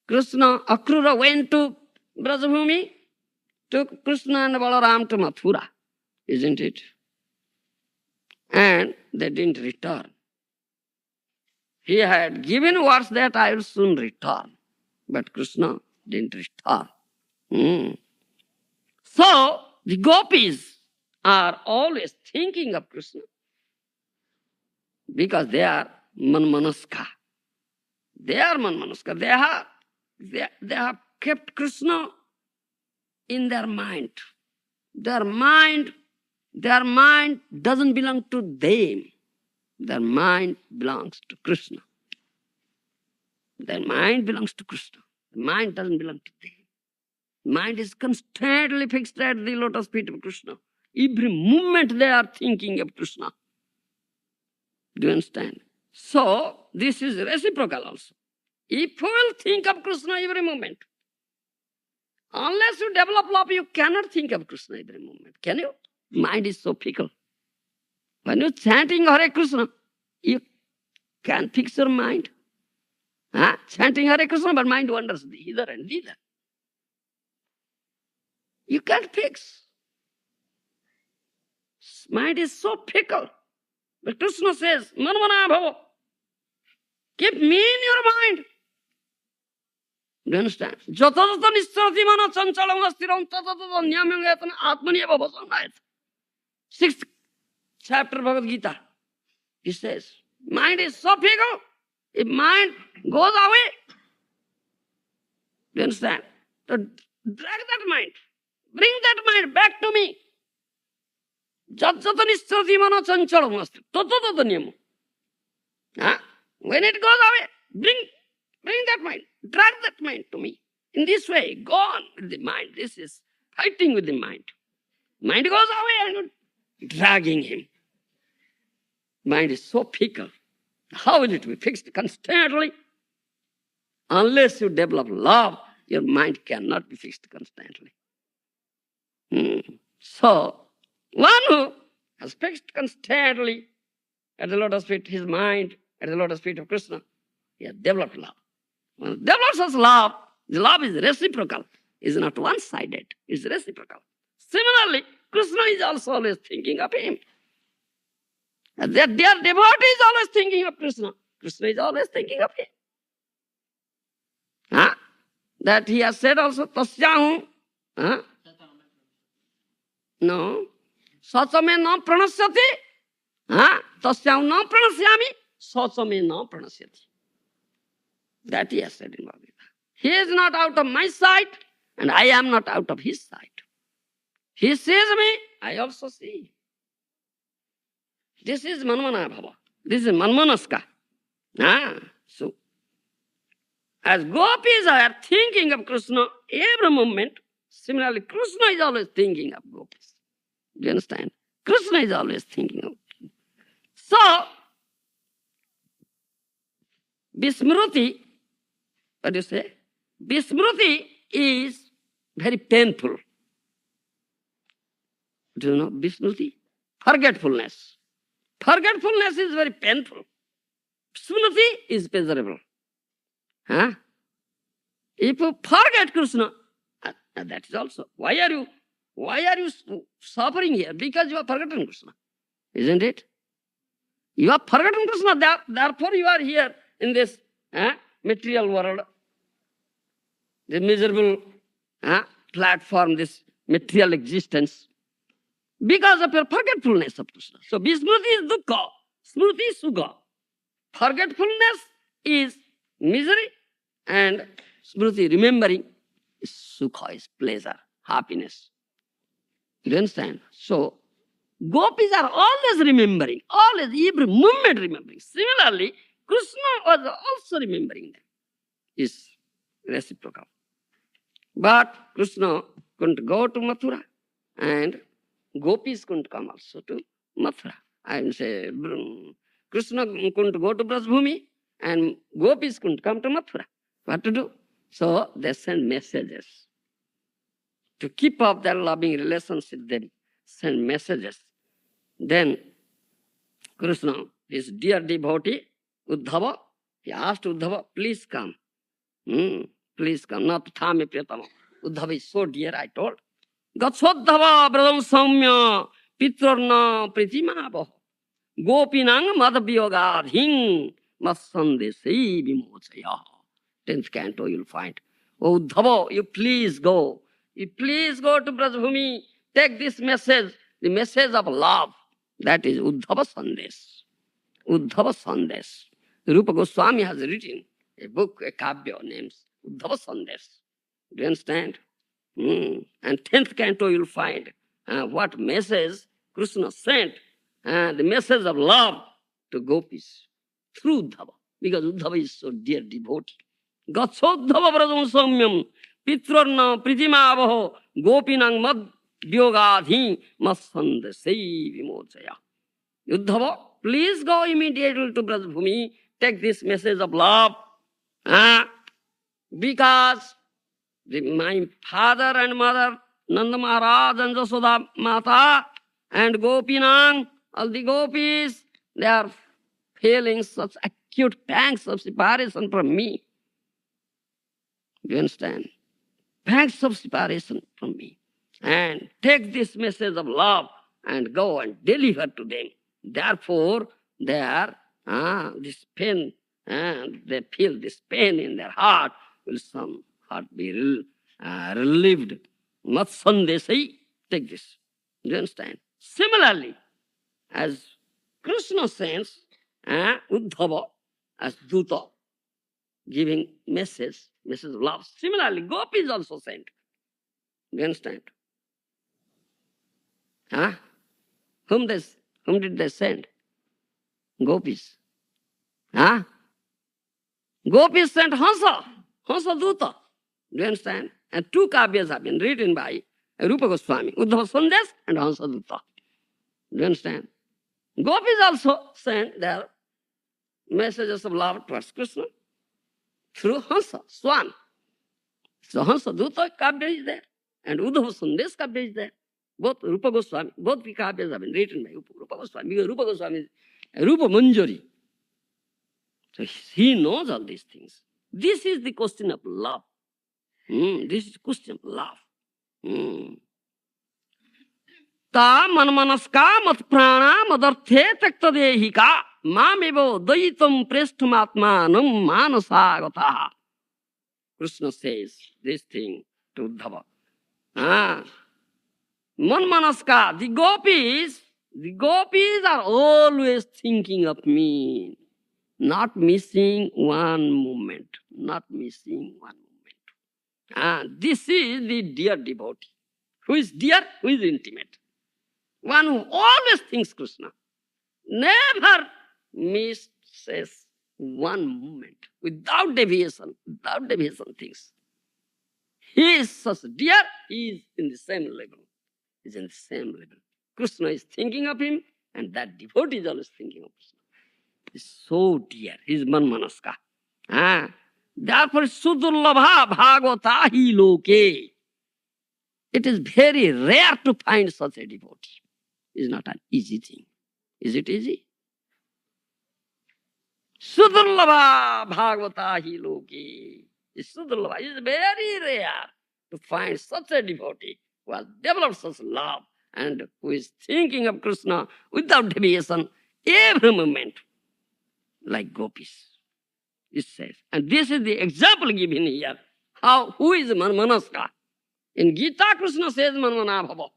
Krishna, Akrura went to Brajabhumi, took Krishna and Balaram to Mathura, isn't it? And they didn't return. He had given words that I will soon return. But Krishna didn't return. So, the gopis are always thinking of Krishna because they are manmanaska. They are manmanaska. They have kept Krishna in their mind. Their mind doesn't belong to them. Their mind belongs to Krishna. Their mind belongs to Krishna. The mind doesn't belong to them. Mind is constantly fixed at the lotus feet of Krishna. Every moment they are thinking of Krishna. Do you understand? So, this is reciprocal also. If you will think of Krishna every moment, unless you develop love, you cannot think of Krishna every moment. Can you? Mind is so fickle. When you're chanting Hare Krishna, you can fix your mind. Chanting Hare Krishna, but mind wanders hither and thither. You can't fix. Mind is so fickle. But Krishna says, Manmana bhava. Keep me in your mind. Do you understand? Jatadata nistarati mana chanchalam astiram tatadata nyamyam yatana atmani eva bhasanayat. 6th chapter Bhagavad Gita. He says, mind is so fickle. If mind goes away, do you understand? So drag that mind. Bring that mind back to me. Jatjata nistarati mana chanchalam asti. Tatadata nyamam. When it goes away, bring that mind. Drag that mind to me. In this way, go on with the mind. This is fighting with the mind. Mind goes away and you're dragging him. Mind is so fickle. How will it be fixed constantly? Unless you develop love, your mind cannot be fixed constantly. So, one who has fixed constantly at the lotus feet, his mind at the lotus feet of Krishna. He has developed love. When he develops such love, the love is reciprocal. It's not one-sided. It's reciprocal. Similarly, Krishna is also always thinking of him. And their devotee is always thinking of Krishna. Krishna is always thinking of him. Huh? That he has said also, Tasyahum. Huh? No. Sachame na pranasyati. Huh? Tasyahum na pranasyami. Sachame na pranasyati. That he has said in Bhagavad Gita. He is not out of my sight, and I am not out of his sight. He sees me, I also see. This is Manmana Bhava. This is Manmanaska. So, as gopis are thinking of Krishna every moment, similarly, Krishna is always thinking of gopis. Do you understand? Krishna is always thinking of. So, Vismruti, what do you say? Vismruti is very painful. Do you know Vismruti? Forgetfulness. Forgetfulness is very painful. Smruti is pleasurable. Huh? If you forget Krishna, that is also. Why are you suffering here? Because you have forgotten Krishna. Isn't it? You have forgotten Krishna, therefore you are here in this material world, the miserable platform, this material existence, because of your forgetfulness of Krishna. So, Vismruti is dukkha, smruti is sukha. Forgetfulness is misery, and smruti, remembering, is sukha, is pleasure, happiness. You understand? So, gopis are always remembering, always, every moment remembering. Similarly, Krishna was also remembering them. Is reciprocal. But Krishna couldn't go to Mathura, and gopis couldn't come also to Mathura. I would say Krishna couldn't go to Brajbhumi, and gopis couldn't come to Mathura. What to do? So they send messages. To keep up their loving relationship, they send messages. Then Krishna, his dear devotee, Uddhava, he asked Uddhava, please come. Please come. Not Thame Priyatama. Uddhava is so dear, I told. Gatsodhava Bradam Saumya Pitrarna Pritima Baho Gopinang Madabhyogadhing Masandesai Vimochaya. 10th canto you'll find. Oh Uddhava, you please go. You please go to Brajbhumi. Take this message, the message of love. That is Uddhava Sandesh. Uddhava Sandesh. Rupa Goswami has written a book, a kavya named Uddhava Sandesh. Do you understand? And 10th canto you'll find what message Krishna sent, the message of love to gopis through Uddhava, because Uddhava is so dear devotee. Gatsodhava Bradam Saumyam Pitrarna Pritima Avaho Gopinang Mad Vyogadhi Masandasai Vimochaya. Uddhava, please go immediately to Brajbhumi, take this message of love, because my father and mother, Nanda Maharaj and Jasoda Mata and Gopinang, all the gopis, they are feeling such acute pangs of separation from me. Do you understand? Pangs of separation from me. And take this message of love and go and deliver to them. Therefore, they are, this pain, they feel this pain in their heart, will some heart be relieved. Matsandesai, take this. Do you understand? Similarly, as Krishna sends Uddhava as Duta, giving message of love. Similarly, gopis also sent. Do you understand? Whom did they send? Gopis. Gopis sent Hansa Duta. Do you understand? And 2 kavyas have been written by Rupa Goswami, Uddhava Sandesh and Hansa Duta. Do you understand? Gopis also sent their messages of love towards Krishna through Hansa, Swan. So Hansa Duta kavya is there, and Uddhava Sandesh kavya is there. Both Rupa Goswami, both the kavyas have been written by Rupa Goswami, because Rupa Goswami Rupa Manjari. So he knows all these things. This is the question of love. This is the question of love. Ta manmanaska mat prana madarthe taktadehika mamevo daitam preshtumatmanam manasagata. Krishna says this thing to Uddhava. Manmanaska, the gopis are always thinking of me, not missing one moment, not missing one moment. This is the dear devotee. Who is dear? Who is intimate? One who always thinks Krishna, never misses one moment, without deviation thinks. He is such dear, he is in the same level. He is in the same level. Krishna is thinking of him, and that devotee is always thinking of Krishna. He is so dear. He is manmanaska. Therefore, sudurlabha bhagavata hi loke. It is very rare to find such a devotee. It is not an easy thing. Is it easy? Sudurlabha bhagavata hi loke. It's sudurlabha. It is very rare to find such a devotee who has developed such love and who is thinking of Krishna without deviation every moment, like gopis, it says. And this is the example given here. Who is manmanaska? In Gita, Krishna says manmana bhava,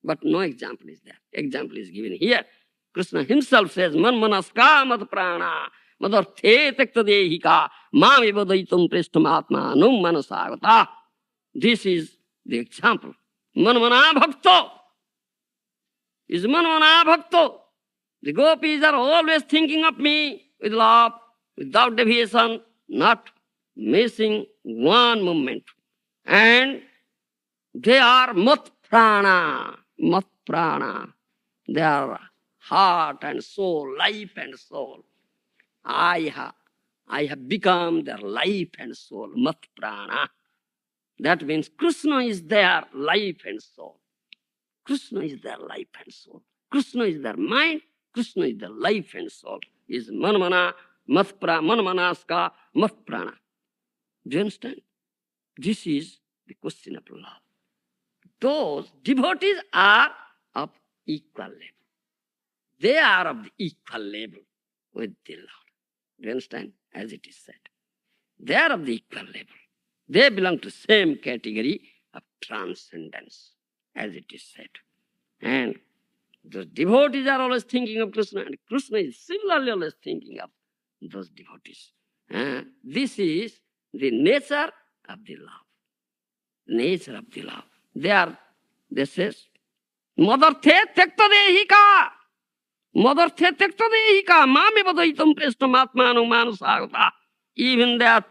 but no example is there. Example is given here. Krishna himself says manmanaska mat prana madarthe taktadehika mamiva daitam preshtumatma num manasagata. This is the example. Manmana bhakto is manmana bhakto. The gopis are always thinking of me with love, without deviation, not missing one moment. And they are mat prana. They are heart and soul, life and soul. I have become their life and soul, mat prana. That means Krishna is their life and soul. Krishna is their life and soul. Krishna is their mind. Krishna is their life and soul. Is manmana, manmanaska, mat prana. Do you understand? This is the question of love. Those devotees are of equal level. They are of the equal level with the Lord. Do you understand? As it is said. They are of the equal level. They belong to same category of transcendence, as it is said. And the devotees are always thinking of Krishna, and Krishna is similarly always thinking of those devotees. This is the nature of the love. Nature of the love. They says, Madarthe tektadehika. Madarthe tektadehika. Mami vadaitam preshtamatmanu manusagata. Even they are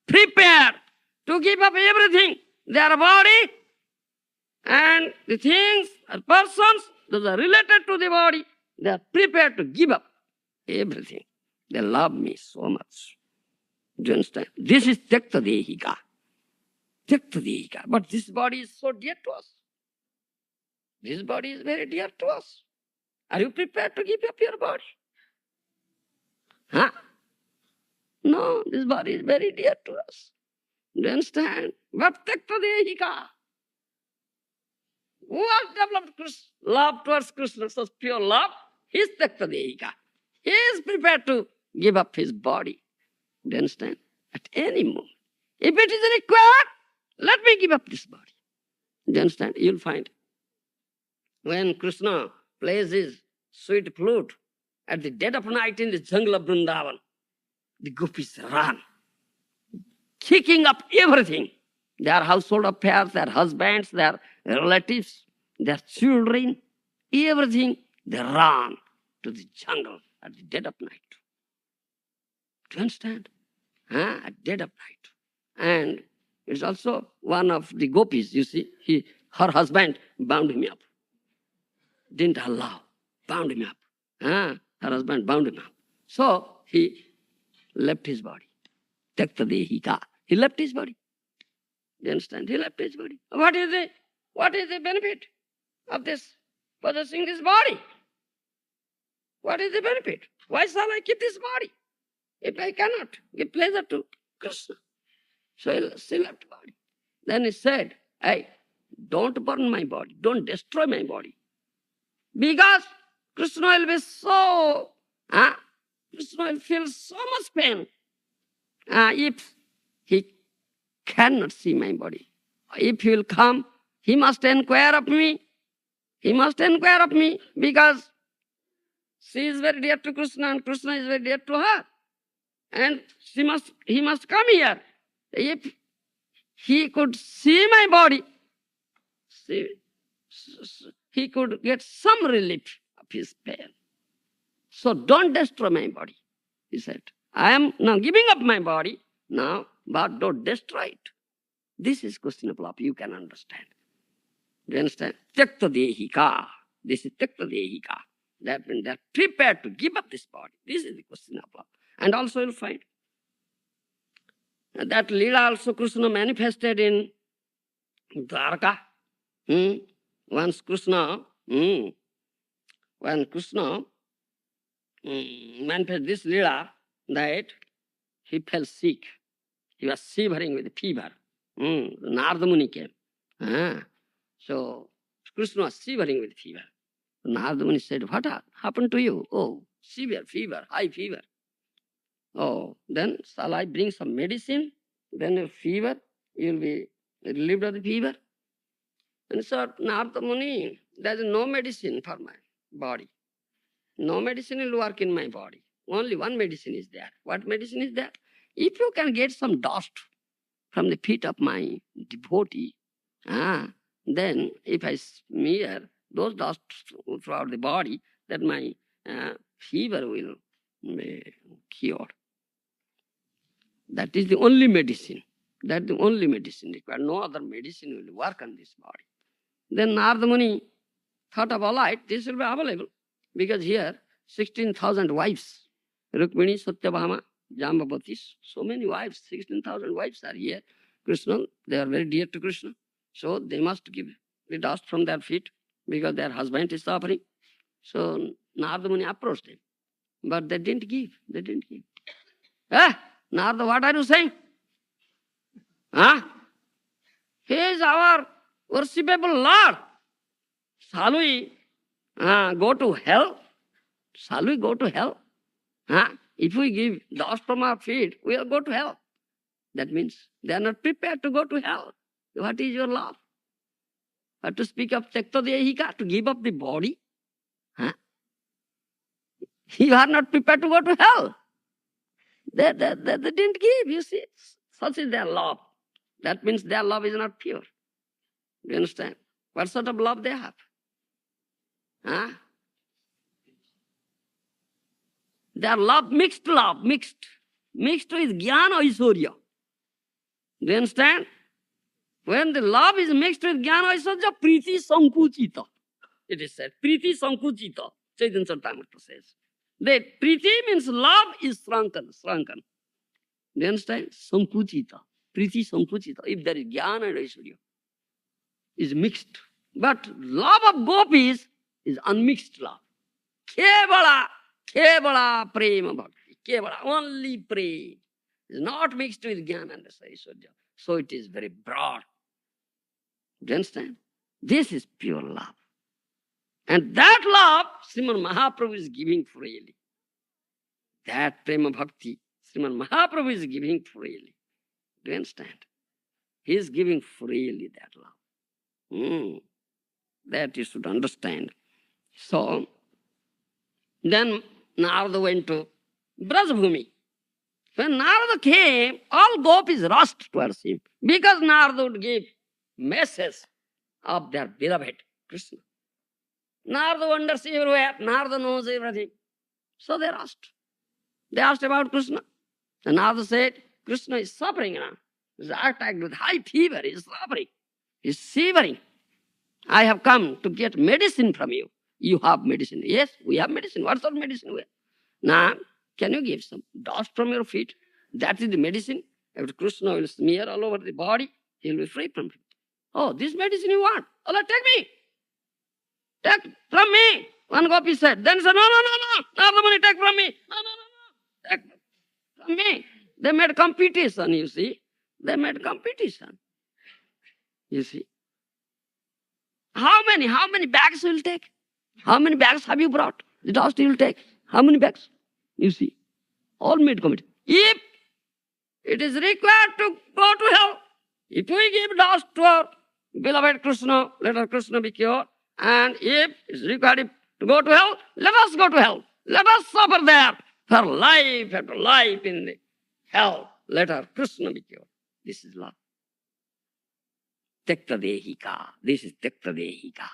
prepared to give up everything. Their body and the things or persons that are related to the body, they are prepared to give up everything. They love me so much. Do you understand? This is tektadehika. Tektadehika. But this body is so dear to us. This body is very dear to us. Are you prepared to give up your body? No, this body is very dear to us. Do you understand? But tektadehika. Who has developed love towards Krishna, such pure love? He is tektadehika. He is prepared to give up his body. Do you understand? At any moment. If it is required, let me give up this body. Do you understand? You'll find. When Krishna plays his sweet flute at the dead of night in the jungle of Vrindavan, the gopis run, kicking up everything. Their household affairs, their husbands, their relatives, their children, everything, they run to the jungle at the dead of night. Do you understand? At dead of night. And it's also one of the gopis, you see, her husband bound him up. Didn't allow, bound him up. Her husband bound him up. So he left his body. Tektadehika. He left his body. Do you understand? He left his body. What is the benefit of this possessing this body? What is the benefit? Why shall I keep this body if I cannot give pleasure to Krishna? So she left body. Then he said, hey, don't burn my body, don't destroy my body. Because Krishna will be so, Krishna will feel so much pain if he cannot see my body. If he will come, he must inquire of me. He must inquire of me because she is very dear to Krishna and Krishna is very dear to her. And he must come here. If he could see my body, he could get some relief of his pain. So don't destroy my body, he said. I am now giving up my body now, but don't destroy it. This is question of love, you can understand. Do you understand? Tyakta dehika. This is tyakta dehika. That means they are prepared to give up this body. This is the question of love. And also you'll find that Leela also Krishna manifested in Dwarka. Once Krishna, when Krishna manifested this Leela, that he fell sick. He was shivering with fever. Narada Muni came. So Krishna was shivering with fever. Narada Muni said, what happened to you? Oh, severe fever, high fever. Oh, then shall I bring some medicine? Then your fever, you will be relieved of the fever. And so Narada Muni, there is no medicine for my body. No medicine will work in my body. Only one medicine is there. What medicine is there? If you can get some dust from the feet of my devotee, then if I smear those dust throughout the body, then my fever will be cured. That is the only medicine. That is the only medicine required. No other medicine will work on this body. Then Narada Muni thought of all right, this will be available. Because here, 16,000 wives, Rukmini, Satyabhama, Jambavati, so many wives, 16,000 wives are here. Krishna, they are very dear to Krishna. So they must give the dust from their feet because their husband is suffering. So Narada Muni approached them. But they didn't give. They didn't give. Narada, what are you saying? He is our worshipable Lord. Shall we go to hell? Shall we go to hell? If we give dust from our feet, we will go to hell. That means they are not prepared to go to hell. What is your love? But to speak of Tyakta Dehika, to give up the body, you are not prepared to go to hell. They didn't give, you see. Such is their love. That means their love is not pure. Do you understand? What sort of love they have? Their love, mixed with jnana aishwarya. Do you understand? When the love is mixed with jnana aishwarya, priti sankuchita. It is said, priti sankuchita. Chaitanya Charitamrita says. The priti means love is shrunken. Do you understand? Sankuchita. Priti sankuchita. If there is jnana and aishwarya, is mixed. But love of gopis is unmixed love. Kevala prema bhakti. Kevala, only prema. It is not mixed with jnana and aishwarya. So it is very broad. Do you understand? This is pure love. And that love, Srimad Mahaprabhu is giving freely. That prema bhakti, Srimad Mahaprabhu is giving freely. Do you understand? He is giving freely that love. That you should understand. So, then Narada went to Brajabhumi. When Narada came, all gopis rushed towards him because Narada would give message of their beloved Krishna. Narada wanders everywhere. Narada knows everything. So they rushed. They asked about Krishna. And Narada said, Krishna is suffering now. He is attacked with high fever. He is suffering. He is shivering. I have come to get medicine from you. You have medicine. Yes, we have medicine. What sort of medicine we have? Now, can you give some dust from your feet? That is the medicine. If Krishna will smear all over the body, he will be free from it. Oh, this medicine you want? Allah, take me. Take from me. One gopi said. Then he said, no, no, no, no, not the money, take from me. No, no, no, no, take from me. They made competition, you see. They made competition. You see. How many bags will take? How many bags have you brought? The dust you will take. How many bags? You see. All made competition. If it is required to go to hell, if we give dust to our beloved Krishna, let our Krishna be cured. And if it's required to go to hell, let us go to hell. Let us suffer there for life after life in the hell. Let our Krishna be cured. This is love. Tekta dehika. This is tekta dehika.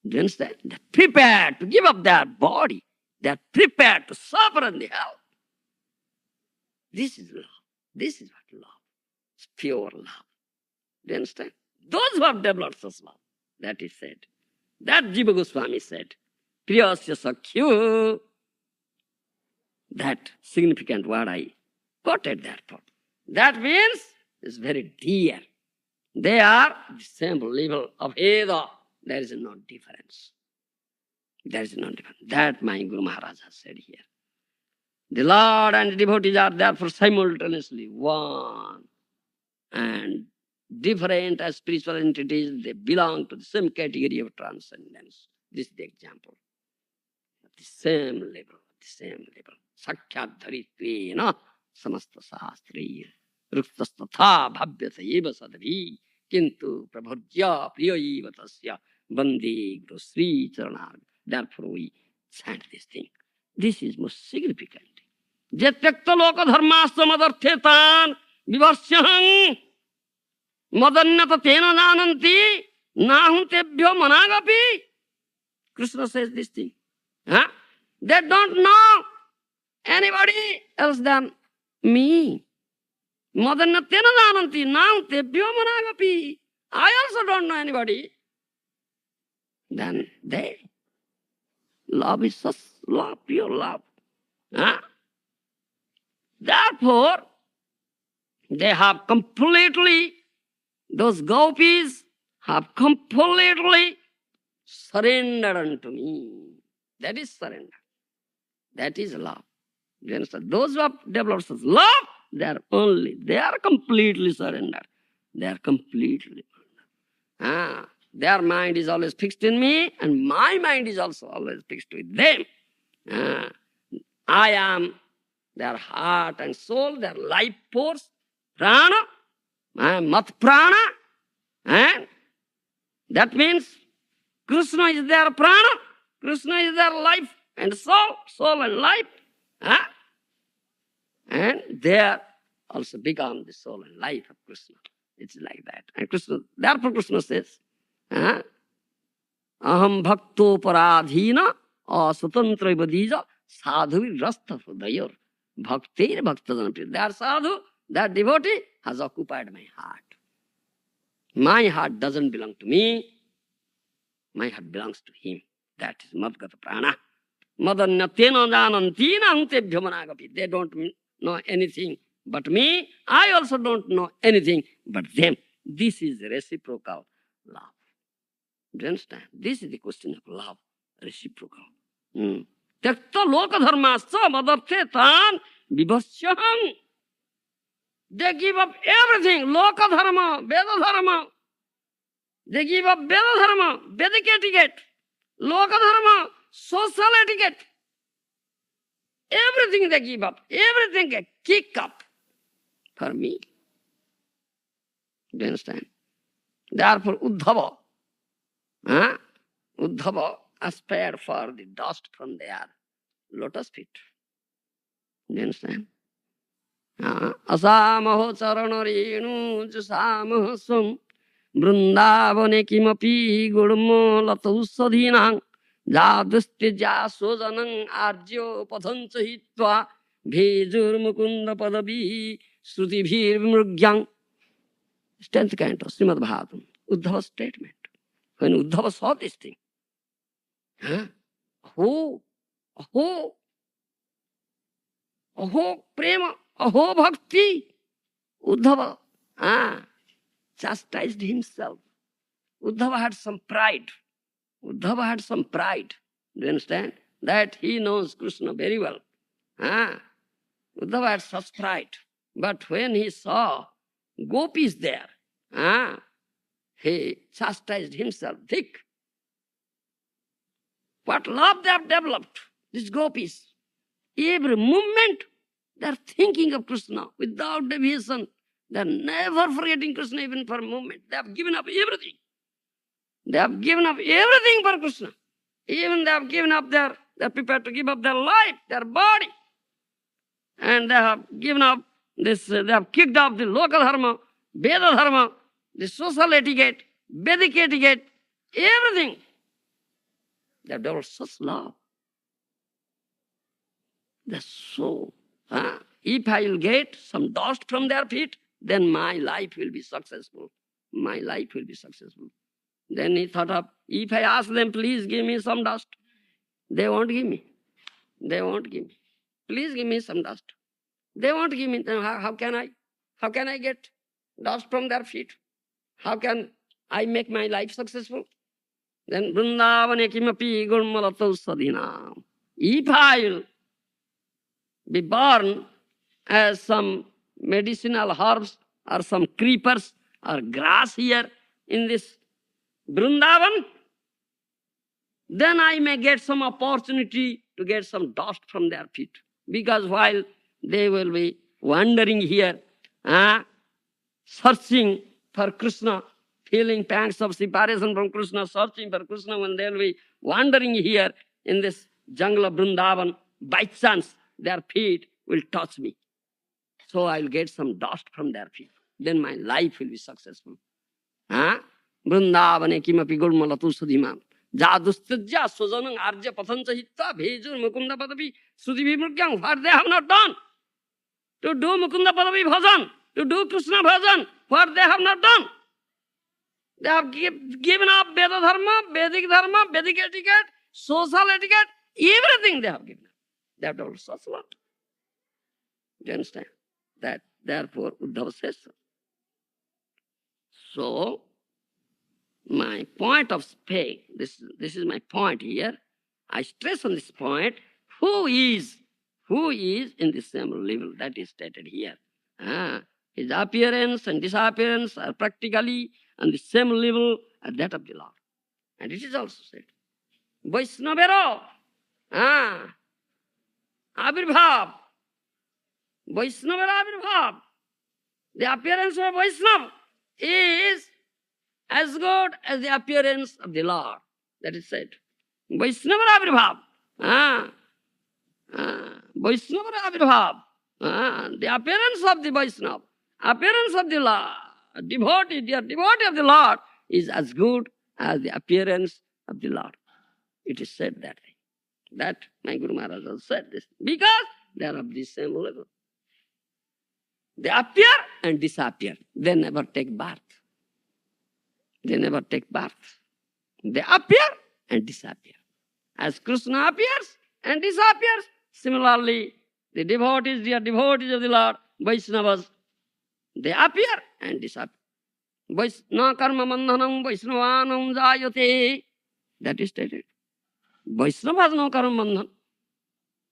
Do you understand? They're prepared to give up their body. They're prepared to suffer in the hell. This is love. This is what love. It's pure love. Do you understand? Those who have developed such love, that is said. That Jiva Goswami said, Priyasya Sakhyu. That significant word I quoted that for. That means it's very dear. They are the same level of Veda. There is no difference. There is no difference. That my Guru Maharaja said here. The Lord and the devotees are therefore simultaneously one and different as spiritual entities. They belong to the same category of transcendence. This is the example. At the same level, Sakyat dharitvena samasta sahasri ruktastatha bhavyata eva sadvi kintu prabhurjya priya tasya bandi guru sri charanar. Therefore we chant this thing. This is most significant. Jetyakta loka dharmasya madarthetan vivarsyaham madanyata tena jananti nahum tebhyo managapi. Krishna says this thing. Huh? They don't know anybody else than me. Madanyata tena jananti nahum tebhyo managapi. I also don't know anybody than they. Love is such love, pure love. Huh? Therefore, they have completely, those gopis have completely surrendered unto me. That is surrender. That is love. You understand? Those who have developed such love, they are completely surrendered. They are completely surrendered. Their mind is always fixed in me, and my mind is also always fixed with them. I am their heart and soul, their life force, prana, mat prana, and that means Krishna is their prana, Krishna is their life and soul and life. And they are also become the soul and life of Krishna. It's like that. And Krishna, therefore Krishna says, Aham bhakto paradhina aswatantra vadija sadhu rasta hridayar bhaktir bhaktadana. That sadhu, that devotee has occupied my heart. My heart doesn't belong to me. My heart belongs to him. That is madgata prana. Madanyatena janantina antebhyo managapi. They don't know anything but me. I also don't know anything but them. This is reciprocal love. Do you understand? This is the question of love, reciprocal. Tekta loka dharmasya madarthe tan vibhasyaham. They give up everything. Loka dharma, Veda dharma. They give up Veda dharma, Vedic etiquette. Loka dharma, social etiquette. Everything they give up. Everything they kick up for me. Do you understand? Therefore, Uddhava aspired for the dust from their lotus feet. Do you understand? Asamaho charanarenu jasamaho sum vrindavane kimapi gurmo latausadhinang jadustya jasojanang arjyo padhancha hitva bhejur mukunda padabi sruti mrugyang. 10th canto, Srimad Bhagavatam, Uddhava's statement. When Uddhava saw this thing, aho prema, aho bhakti, Uddhava chastised himself. Uddhava had some pride. Uddhava had some pride. Do you understand? That he knows Krishna very well. Uddhava had such pride. But when he saw gopis there, he chastised himself. Thick. What love they have developed, these gopis. Every moment they are thinking of Krishna without deviation. They are never forgetting Krishna even for a moment. They have given up everything. They have given up everything for Krishna. Even they have given up they are prepared to give up their life, their body. And they have given up this, they have kicked off the local dharma, Veda dharma, the social etiquette, Vedic etiquette, everything. They have developed such love. That's so. If I will get some dust from their feet, then my life will be successful. My life will be successful. Then he thought of, if I ask them, please give me some dust, they won't give me. They won't give me. Please give me some dust. They won't give me. Then how can I? How can I get dust from their feet? How can I make my life successful? Then Vrindavane kimapi gulmalato sadhinam. If I will be born as some medicinal herbs or some creepers or grass here in this Vrindavan, then I may get some opportunity to get some dust from their feet. Because while they will be wandering here, searching for Krishna, feeling pangs of separation from Krishna, searching for Krishna, when they will be wandering here in this jungle of Vrindavan, by chance their feet will touch me. So I will get some dust from their feet. Then my life will be successful. Vrindavane kimapi gulmalatu sudhimam. Jadustijya sujanang arja pathancha hitta bhejur mukunda padavi sudhivimrukyam. What they have not done to do mukunda padavi bhajan, to do Krishna bhajan, what they have not done. They have given up Veda dharma, Vedic etiquette, social etiquette, everything they have given up. They have done such a lot. Do you understand? That therefore Uddhava says so. So, my point of stay, this is my point here. I stress on this point. Who is in the same level that is stated here? His appearance and disappearance are practically on the same level as that of the Lord. And it is also said, Vaishnavero, Avirbhav, Vaishnavero Avirbhav. The appearance of Vaishnava is as good as the appearance of the Lord. That is said. Vaishnava Avirbhav. Vaishnava Avirbhav. The appearance of the Vaishnava, appearance of the Lord, devotee, dear devotee of the Lord, is as good as the appearance of the Lord. It is said that way. That my Guru Maharaja said this. Because they are of the same level. They appear and disappear. They never take birth. They never take birth. They appear and disappear. As Krishna appears and disappears, similarly, the devotees, dear devotees of the Lord, Vaishnavas, they appear and disappear. Vaishnava karma bandhanam Vaishnavanam jayate. That is stated. Vaishnava has no karma bandhan.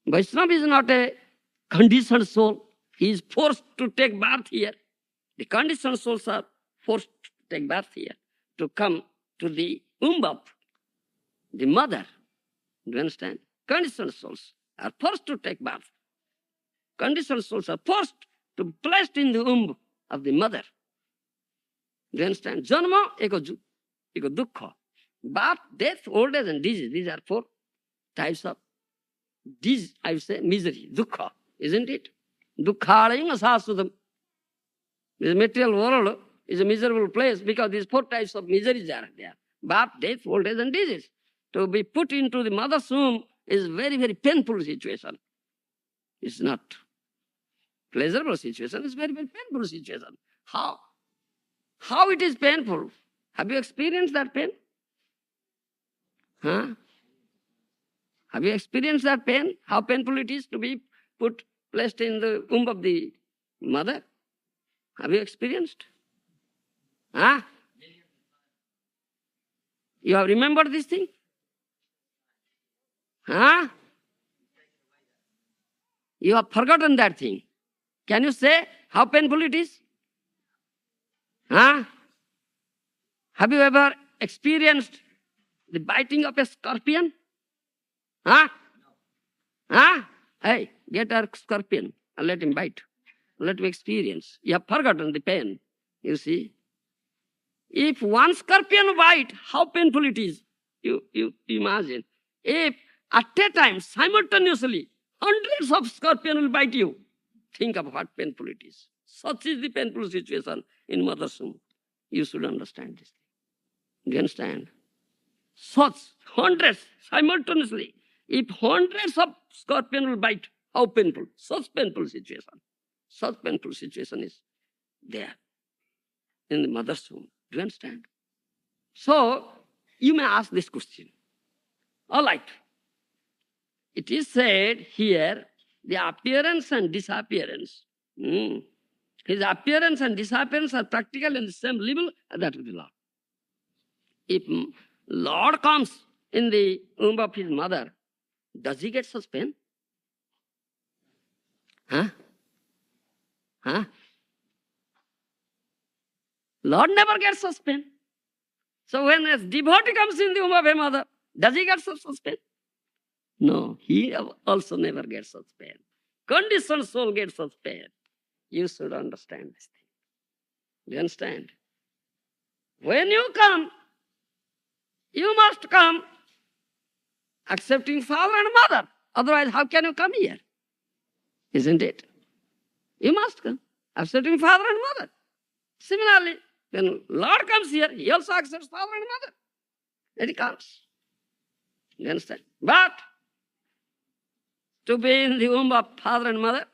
Vaishnava is not a conditioned soul. He is forced to take birth here. The conditioned souls are forced to take birth here, to come to the womb of the mother. Do you understand? Conditioned souls are forced to take birth. Conditioned souls are forced to be placed in the womb of the mother. Do you understand? Janma, ego dukkha. Birth, death, old age, and disease. These are four types of disease, I would say, misery, dukkha, isn't it? Dukkhalayam asasudam. This material world is a miserable place because these four types of miseries are there. Birth, death, old age, and disease. To be put into the mother's womb is very, very painful situation. It's not pleasurable situation, it's very, very painful situation. How it is painful? Have you experienced that pain? Have you experienced that pain? How painful it is to be placed in the womb of the mother? Have you experienced? You have remembered this thing? Huh? You have forgotten that thing. Can you say how painful it is? Huh? Have you ever experienced the biting of a scorpion? Huh? Huh? Hey, get a scorpion and let him bite. Let him experience. You have forgotten the pain. You see? If one scorpion bite, how painful it is. You imagine. If at a time, simultaneously, hundreds of scorpions will bite you, think of what painful it is. Such is the painful situation in mother's womb. You should understand this. Do you understand? Such hundreds simultaneously. If hundreds of scorpions will bite, how painful. Such painful situation. Such painful situation is there in the mother's womb. Do you understand? So, you may ask this question. All right. It is said here, the appearance and disappearance. His appearance and disappearance are practical in the same level as that of the Lord. If Lord comes in the womb of his mother, does he get such pain? Huh? Huh? Lord never gets such pain. So when a devotee comes in the womb of a mother, does he get such pain? No, he also never gets such pain. Conditioned soul gets such pain. You should understand this thing. Do you understand? When you come, you must come accepting father and mother. Otherwise, how can you come here? Isn't it? You must come accepting father and mother. Similarly, when Lord comes here, he also accepts father and mother. Then he comes. You understand? But to be in the womb of father and mother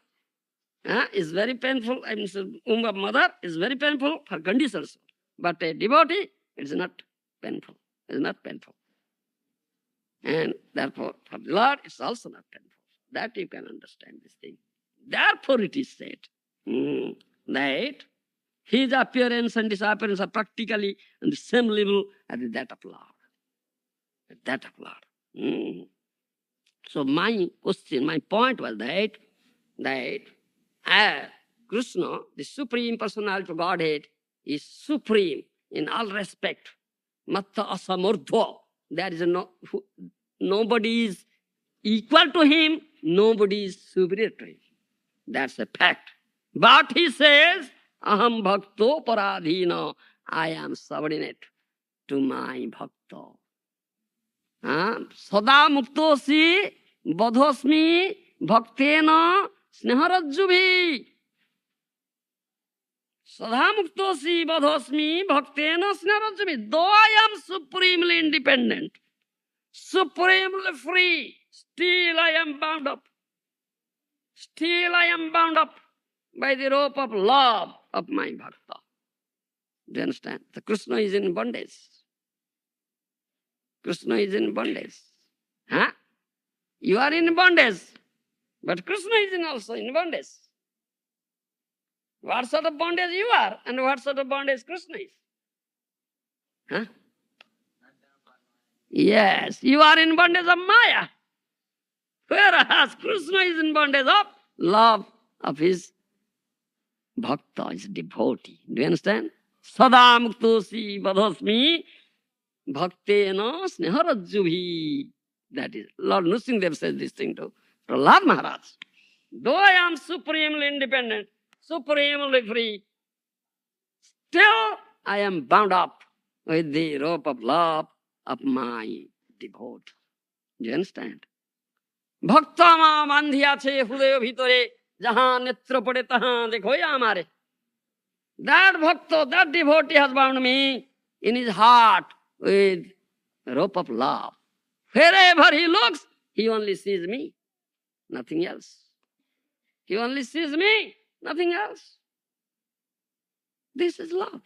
is very painful. I mean, womb of mother is very painful for conditioned soul. But a devotee, it is not painful. It is not painful. And therefore, for the Lord, it's also not painful. That you can understand this thing. Therefore, it is said that his appearance and disappearance are practically on the same level as that of Lord. That of Lord. So my question, my point was that Krishna, the Supreme Personality of Godhead, is supreme in all respect. Matta asamurdhva. There is nobody is equal to him, nobody is superior to him. That's a fact. But he says, aham bhakto paradhina. I am subordinate to my bhakta. Sada muktosi badhosmi bhaktena sneharajjubhi. Sada muktosi badhosmi bhaktena sneharajjubhi. Though I am supremely independent, supremely free, still I am bound up. Still I am bound up by the rope of love of my bhakta. Do you understand? The Krishna is in bondage. Krishna is in bondage. Huh? You are in bondage, but Krishna is also in bondage. What sort of bondage you are and what sort of bondage Krishna is? Huh? Yes, you are in bondage of Maya. Whereas Krishna is in bondage of love of his bhakta, his devotee. Do you understand? Sada muktosi badhosmi bhaktena sneharajjubhi. That is, Lord Nrsimhadev says this thing to Prahlad Maharaj. Though I am supremely independent, supremely free, still I am bound up with the rope of love of my devotee. Do you understand? Bhakta ma bandhiyache hudayo bhitore jahan netra pade tahan dekhoya amare. That bhakta, that devotee has bound me in his heart with rope of love. Wherever he looks, he only sees me, nothing else. He only sees me, nothing else. This is love.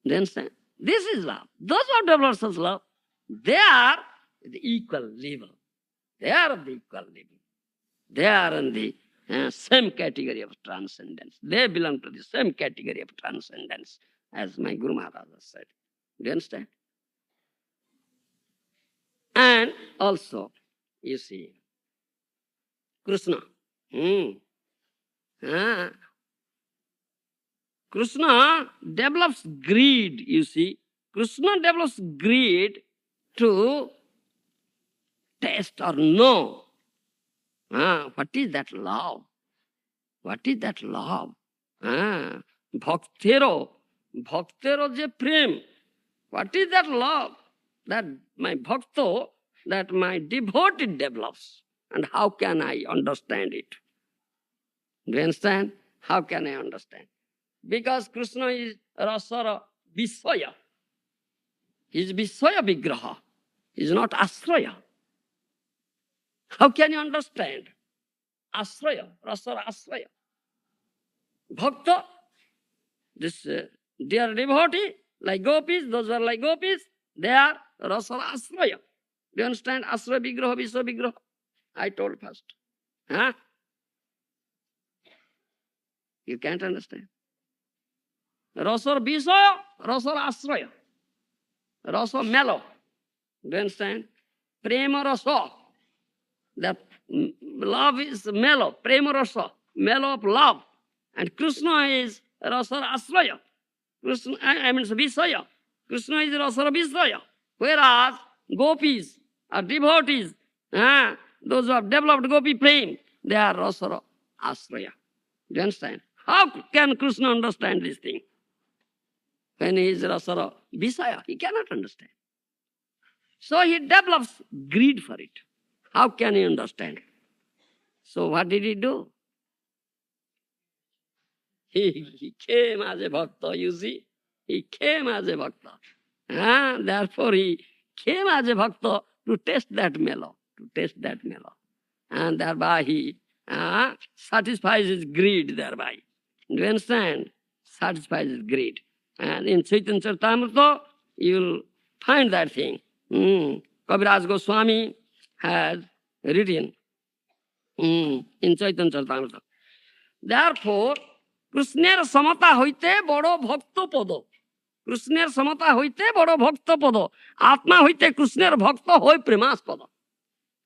Do you understand? This is love. Those who have developed such love, they are at the equal level. They are of the equal level. They are in the same category of transcendence. They belong to the same category of transcendence as my Guru Maharaja said. Do you understand? And also, you see, Krishna. Ah. Krishna develops greed, you see. Krishna develops greed to taste or know. What is that love? What is that love? Bhaktero je prem. What is that love that my bhakto, that my devotee develops? And how can I understand it? Do you understand? How can I understand? Because Krishna is rasara visaya. He is visaya vigraha. He is not asraya. How can you understand? Asraya, rasara asraya. Bhakta, this dear devotee, like gopis, those are like gopis, they are rasara asraya. Do you understand? Asraya vigraha, visaya vigraha. I told first. You can't understand. Rasara visaya, rasara asraya. Rasa mellow. Do you understand? Prema rasa. That love is mellow. Prema rasa. Mellow of love. And Krishna is rasa asraya. Krishna, I mean visaya. Krishna is rasa visaya. Whereas gopis are devotees. Those who have developed gopi prem, they are rasa asraya. Do you understand? How can Krishna understand this thing? When he is rasa visaya, he cannot understand. So he develops greed for it. How can he understand? So what did he do? He came as a bhakta, you see. He came as a bhakta. Therefore he came as a bhakta to taste that mellow, And thereby he satisfies his greed thereby. Do you understand? Satisfies his greed. And in Chaitanya Charitamrita, you'll find that thing. Kaviraj Goswami has written in Chaitanya Charitamrita. Therefore, Krishner samata hoite bado bhakta podo. Krishner samata hoite bado bhakta podo. Atma hoite Krishner bhakta hoy premas podo.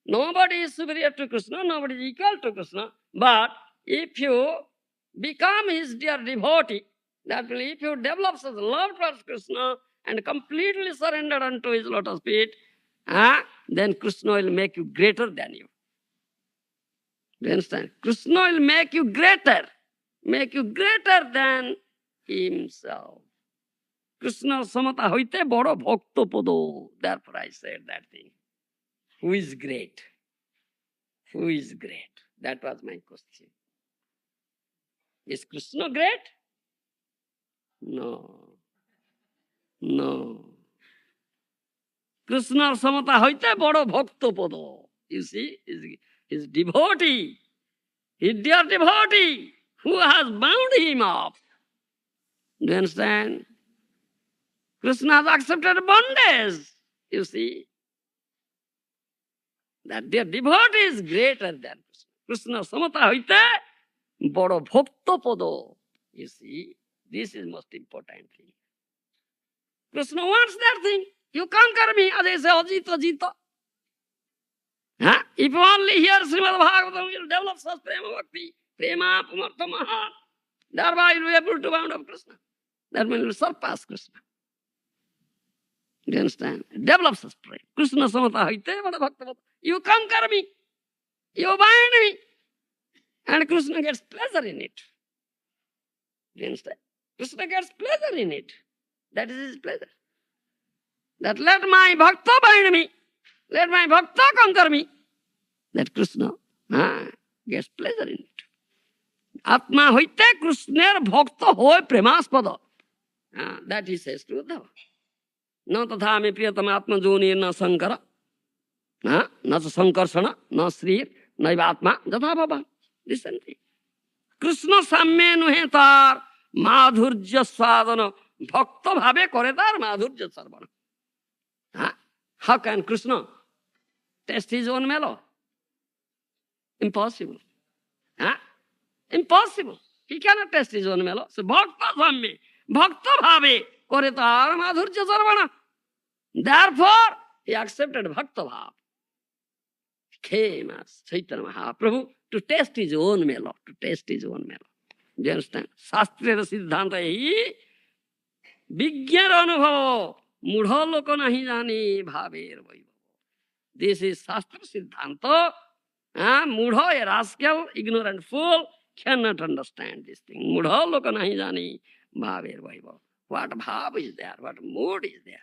Nobody is superior to Krishna, nobody is equal to Krishna. But if you become his dear devotee, that will, if you develop such love towards Krishna and completely surrender unto his lotus feet, then Krishna will make you greater than you. Do you understand? Krishna will make you greater than himself. Krishna samata hoite bado bhakta podo. Therefore I said that thing. Who is great? Who is great? That was my question. Is Krishna great? No. Krishna samata hoite bado bhakta podo. You see, his devotee, his dear devotee, who has bound him up. Do you understand? Krishna has accepted bondage. You see, that dear devotee is greater than Krishna. Krishna samata hoite bado bhakta podo. You see, this is most important thing. Krishna wants that thing. You conquer me, as I say, ajita, jita. If you only hear Srimad Bhagavatam, you will develop such prema bhakti, prema pumartha maha. Thereby you will be able to bound up Krishna. That means you will surpass Krishna. Do you understand? Develop such prema. Krishna samata haite vada bhakta. You conquer me. You bind me. And Krishna gets pleasure in it. Do you understand? Krishna gets pleasure in it. That is his pleasure. That let my bhakta bind me. Let my bhakta conquer me. That Krishna gets pleasure in it. Atma hoite Krishner bhakta hoy premaspada. That he says to Uddhava. Na tatha me priyatama atma joni na sankara. Na cha sankarsana, na srir, naiva atma jatha bhava. Listen to me. Krishna samme nuhe tar madhurya sadhana. Bhakta bhave kore tar madhurya sarvana. How can Krishna taste his own mellow? Impossible. Impossible. He cannot taste his own mellow. So bhakta samme, bhakta bhave kore tar madhurya sarvana. Therefore, he accepted bhakta bhav. came as Chaitanya Mahaprabhu to test his own mellow, to test his own mellow. Do you understand? Shastrira Siddhanta hi Vigyar Anubhava Mudha Loka Nahi Jane Bhaver Vaibhava. This is Shastra Siddhanta. Mudha, a rascal, ignorant fool, cannot understand this thing. Mudha Loka Nahi Jane Bhaver Vaibhava. What bhav is there? What mood is there?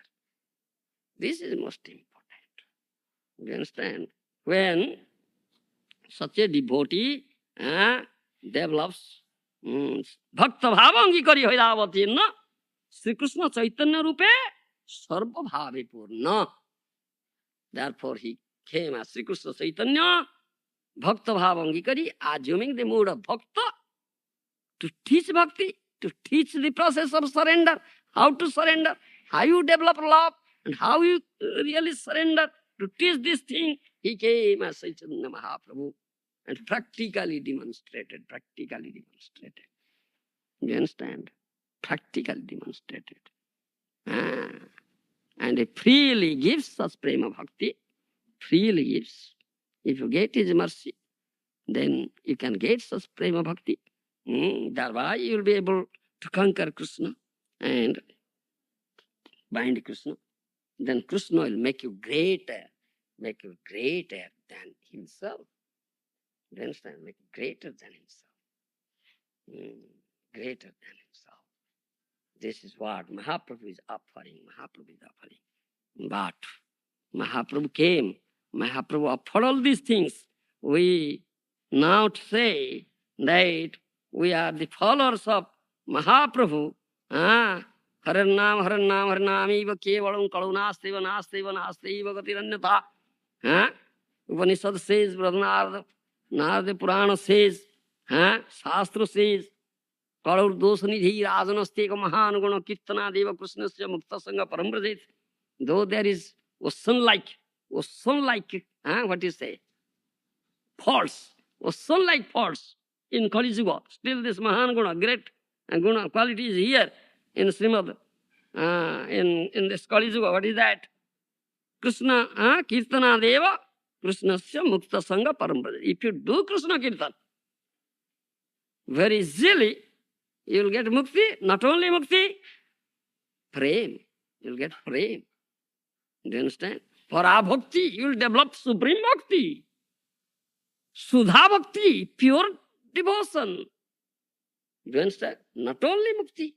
This is most important. You understand? When such a devotee develops bhakta bhavangi kari hoidavati na Sri Krishna Chaitanya rupe sarva bhave purna. Therefore he came as Sri Krishna Chaitanya bhakta bhavangi kari, assuming the mood of bhakta, to teach bhakti, to teach the process of surrender, how to surrender, how you develop love, and how you really surrender. To teach this thing, he came as Chaitanya Mahaprabhu and practically demonstrated. You understand? Practically demonstrated. And he freely gives such prema bhakti, freely gives. If you get his mercy, then you can get such prema bhakti. Thereby you will be able to conquer Krishna and bind Krishna. Then Krishna will make you greater than himself. You understand? Make you greater than himself. Greater than himself. This is what Mahaprabhu is offering. But Mahaprabhu came. Mahaprabhu offered all these things. We now say that we are the followers of Mahaprabhu. Hare Nam eva kevalam kalunasteva nasteva gatiranyata. Upanishad says, Brother Narada Purana says, Shastra says, Kalur dosanidhi rajanasteka mahanuguna kirtana deva krishnasya mukta sangha parambrajet. Though there is ocean-like, what you say, ocean-like faults in Kali Yuga, still this mahanuguna, great guna quality is here in Srimad, in this Kali Yuga. What is that? Krishna, kirtana deva krishnasya mukta sangha parambrajet. If you do Krishna kirtan, very easily you will get mukti. Not only mukti, prem. You will get prem. Do you understand? For bhakti, you will develop supreme bhakti. Sudha bhakti, pure devotion. Do you understand? Not only mukti.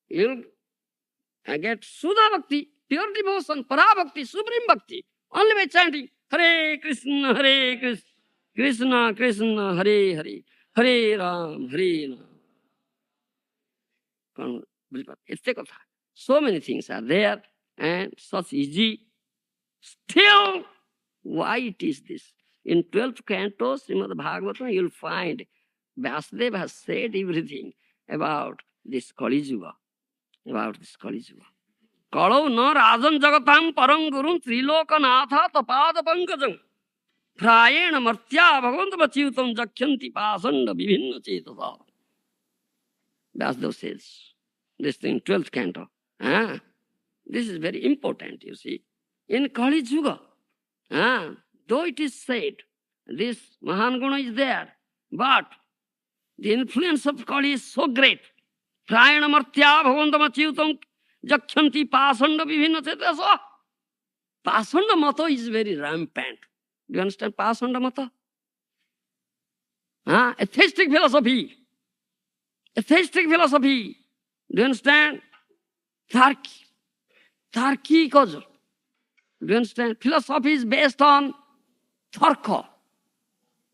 You will get Sudha bhakti, pure devotion, para bhakti, supreme bhakti. Only by chanting Hare Krishna, Krishna Krishna, Hare Hare, Hare Ram, Hare Ram. So many things are there and such easy. Still, why it is this? In 12th canto, Srimad Bhagavatam, you will find Vyasdeva has said everything about this Kali Yuga. Kalau na rajan jagatam parang gurun trilokanatha tapada pankajam prayena martya bhagavanta vachiutam jakhyanti pasanda vibhinna chetasa. Vyasdeva says this thing, 12th canto. This is very important, you see. In Kali Yuga, though it is said, this Mahanguna is there, but the influence of Kali is so great. Prayana martya bhavandam achyutam jakhyanti pasanda vibhinna chetasa. Pasanda mata is very rampant. Do you understand pasanda mata? Atheistic philosophy. Do you understand? Tarki cause. Do you understand? Philosophy is based on tarka,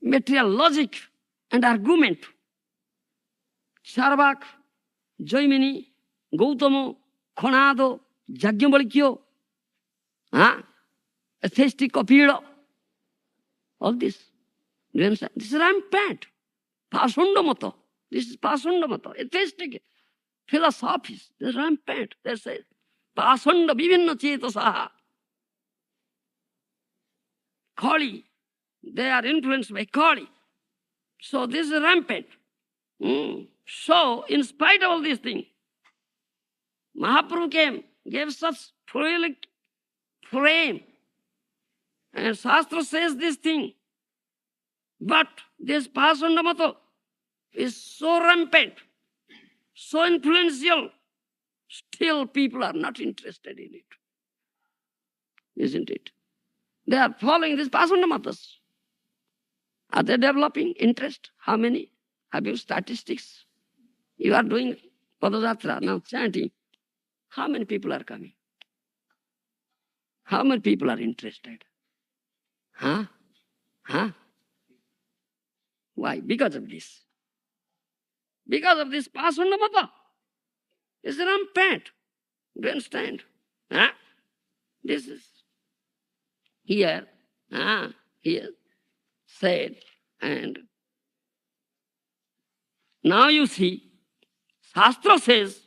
material logic and argument. Charvak, Jaimini, Gautama, Konado, Yajnavalkya, atheistic Kapila, all this. Do you understand? This is rampant. Pasundamata. This is Pasundamata. Atheistic philosophies. This is rampant. They say, Pasunda Vivinna Chetasaha. Kali. They are influenced by Kali. So this is rampant. So, in spite of all these things, Mahaprabhu came, gave such frame. And Shastra says this thing. But this Pasundamata is so rampant, so influential, still people are not interested in it. Isn't it? They are following these Pasundamatas. Are they developing interest? How many? Have you statistics? You are doing Padajatra, now chanting. How many people are coming? How many people are interested? Huh? Huh? Why? Because of this. Because of this Pasundamata. It's rampant. Do you understand? Huh? This is here, here said, and now you see, Shastra says,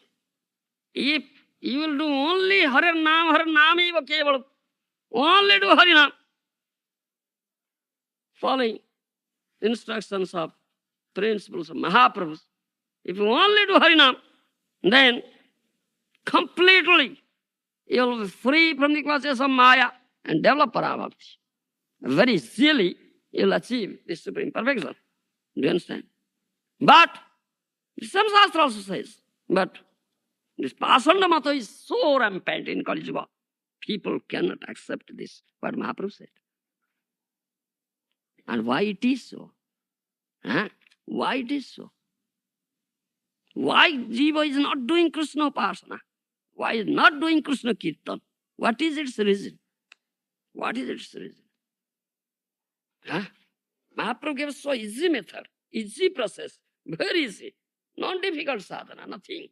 if you will do only Harinam eva kevalam, only do Harinam, following instructions of principles of Mahaprabhu, if you only do Harinam, then completely you will be free from the clutches of Maya and develop Parabhakti. Very easily you will achieve this supreme perfection. Do you understand? But some Shastra also says, but this Pasundamata is so rampant in Kali Yuga. People cannot accept this, what Mahaprabhu said. And why it is so? Huh? Why it is so? Why Jiva is not doing Krishna Upasana? Why is not doing Krishna Kirtan? What is its reason? What is its reason? Huh? Mahaprabhu gave so easy method, easy process, very easy, non-difficult sadhana, nothing.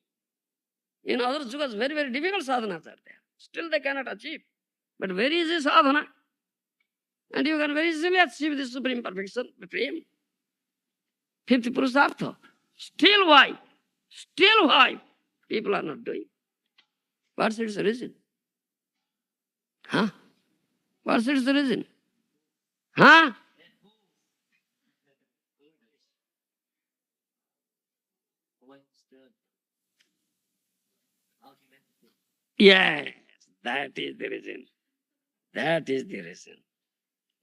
In other yugas, very, very difficult sadhanas are there. Still they cannot achieve. But very easy sadhana. And you can very easily achieve the supreme perfection, prem. Fifth Purushartha. Still why? Still why? People are not doing. What's its reason? Huh? What's its reason? Huh? Yes, that is the reason. That is the reason.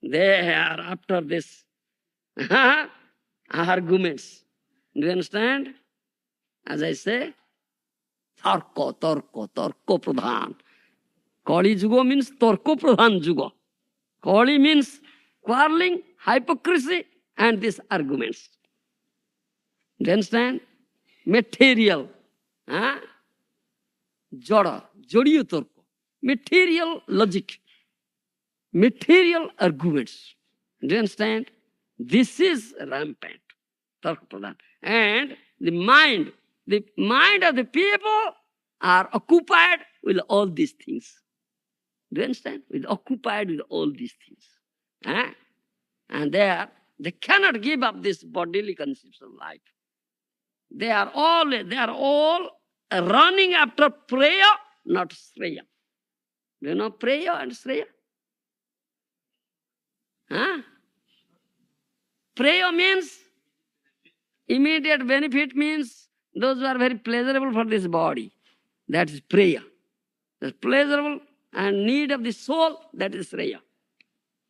They are after this arguments. Do you understand? As I say, tarko pradhan. Kali Yuga means tarko pradhan Yuga. Kali means quarreling, hypocrisy, and these arguments. Do you understand? Material. Jada, jodiyo tarko. Material logic. Material arguments. Do you understand? This is rampant. Tarka pradhan. And the mind of the people are occupied with all these things. Do you understand? Occupied with all these things. And they cannot give up this bodily conception of life. They are all running after prayer, not Sreya. Do you know prayer and Sreya? Prayer means immediate benefit, means those who are very pleasurable for this body. That is prayer. The pleasurable and need of the soul, that is Sreya.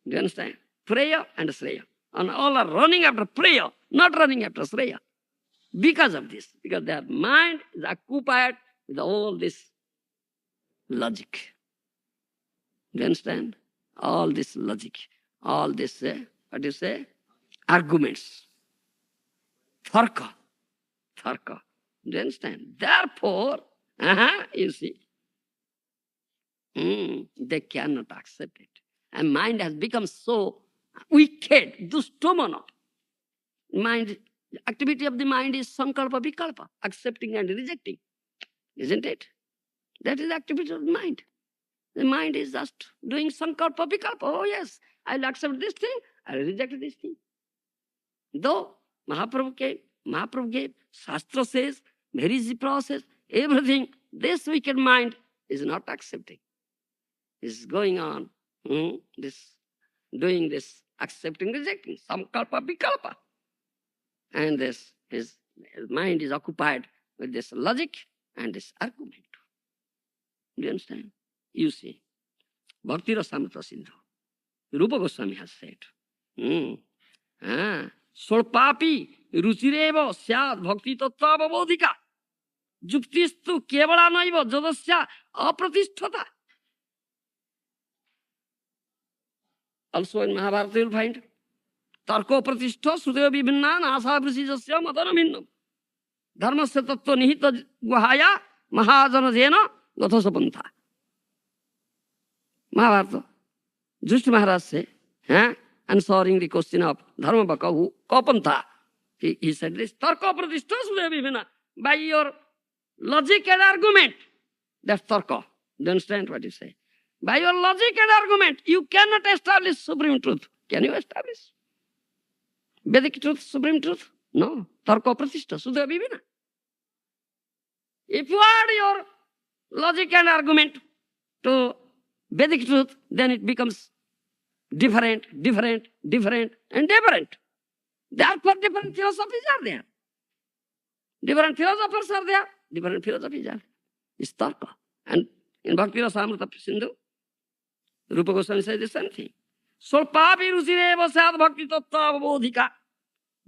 Do you understand? Prayer and Sreya. And all are running after prayer, not running after Sreya. Because of this. Because their mind is occupied with all this logic. Do you understand? All this logic. All this, what do you say? Arguments. Tarka. Do you understand? Therefore, you see, they cannot accept it. And mind has become so wicked, dustomana. Mind, activity of the mind is sankalpa vikalpa, accepting and rejecting. Isn't it? That is the activity of the mind. The mind is just doing sankalpa vikalpa. Oh yes, I'll accept this thing, I'll reject this thing. Though Mahaprabhu gave, Shastra says, very easy process, everything, this wicked mind is not accepting. Is going on, doing this, accepting, rejecting, samkalpa, vikalpa. And his mind is occupied with this logic and this argument. Do you understand? You see, Bhakti Rasamrita Sindhu. Rupa Goswami has said. Solpapi ruchireva syad bhakti tattva avabodhika. Juktistu kevala naiva jadasya apratishthata. Also in Mahabharata you will find tarko pratishtha sudeva vibhinna nasa vrisijasya madana minnam. Dharmasya tattva nihita guhaya mahajana jena gathasa pantha. Mahabharata. Just Maharaj say, answering the question of Dharma Bhaka, who Kopantha. He said this, Tarka Pratishtha Sudeva Vibhina. By your logic and argument, that's Tarka. Do you understand what you say? By your logic and argument, you cannot establish supreme truth. Can you establish Vedic truth, supreme truth? No. Tarka Pratishtha Sudeva Vibhina. If you add your logic and argument to Vedic truth, then it becomes different, and different. Therefore, different philosophies are there. Different philosophers are there. Different philosophies are there. It's Tarka. And in Bhakti Rasamrita Sindhu, Rupa Goswami says the same thing. Solpapi ruchireva sad bhakti tattva avabodhika.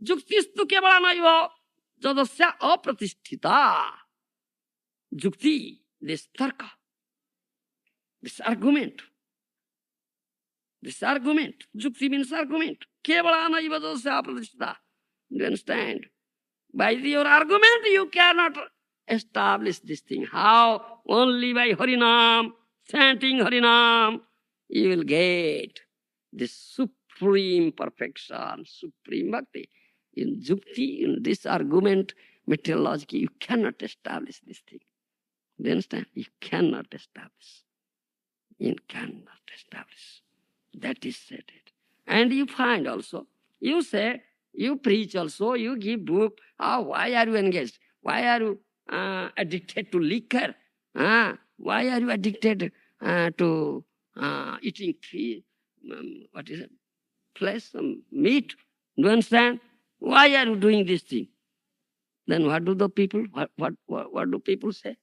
Juktistu kevala naiva jadasya apratishthita. Jukti, this Tarka, this argument. This argument, Jukti means argument. Kevala naiva jadasya apratishthita. Do you understand? By your argument, you cannot establish this thing. How? Only by Harinam, chanting Harinam, you will get this supreme perfection, supreme bhakti. In Jukti, in this argument, material logic, you cannot establish this thing. Do you understand? You cannot establish. You cannot establish. That is said it. And you find also, you say, you preach also, you give book. Why are you engaged? Why are you addicted to liquor? Why are you addicted to eating flesh, meat? Do you understand? Why are you doing this thing? Then what do the people, what do people say?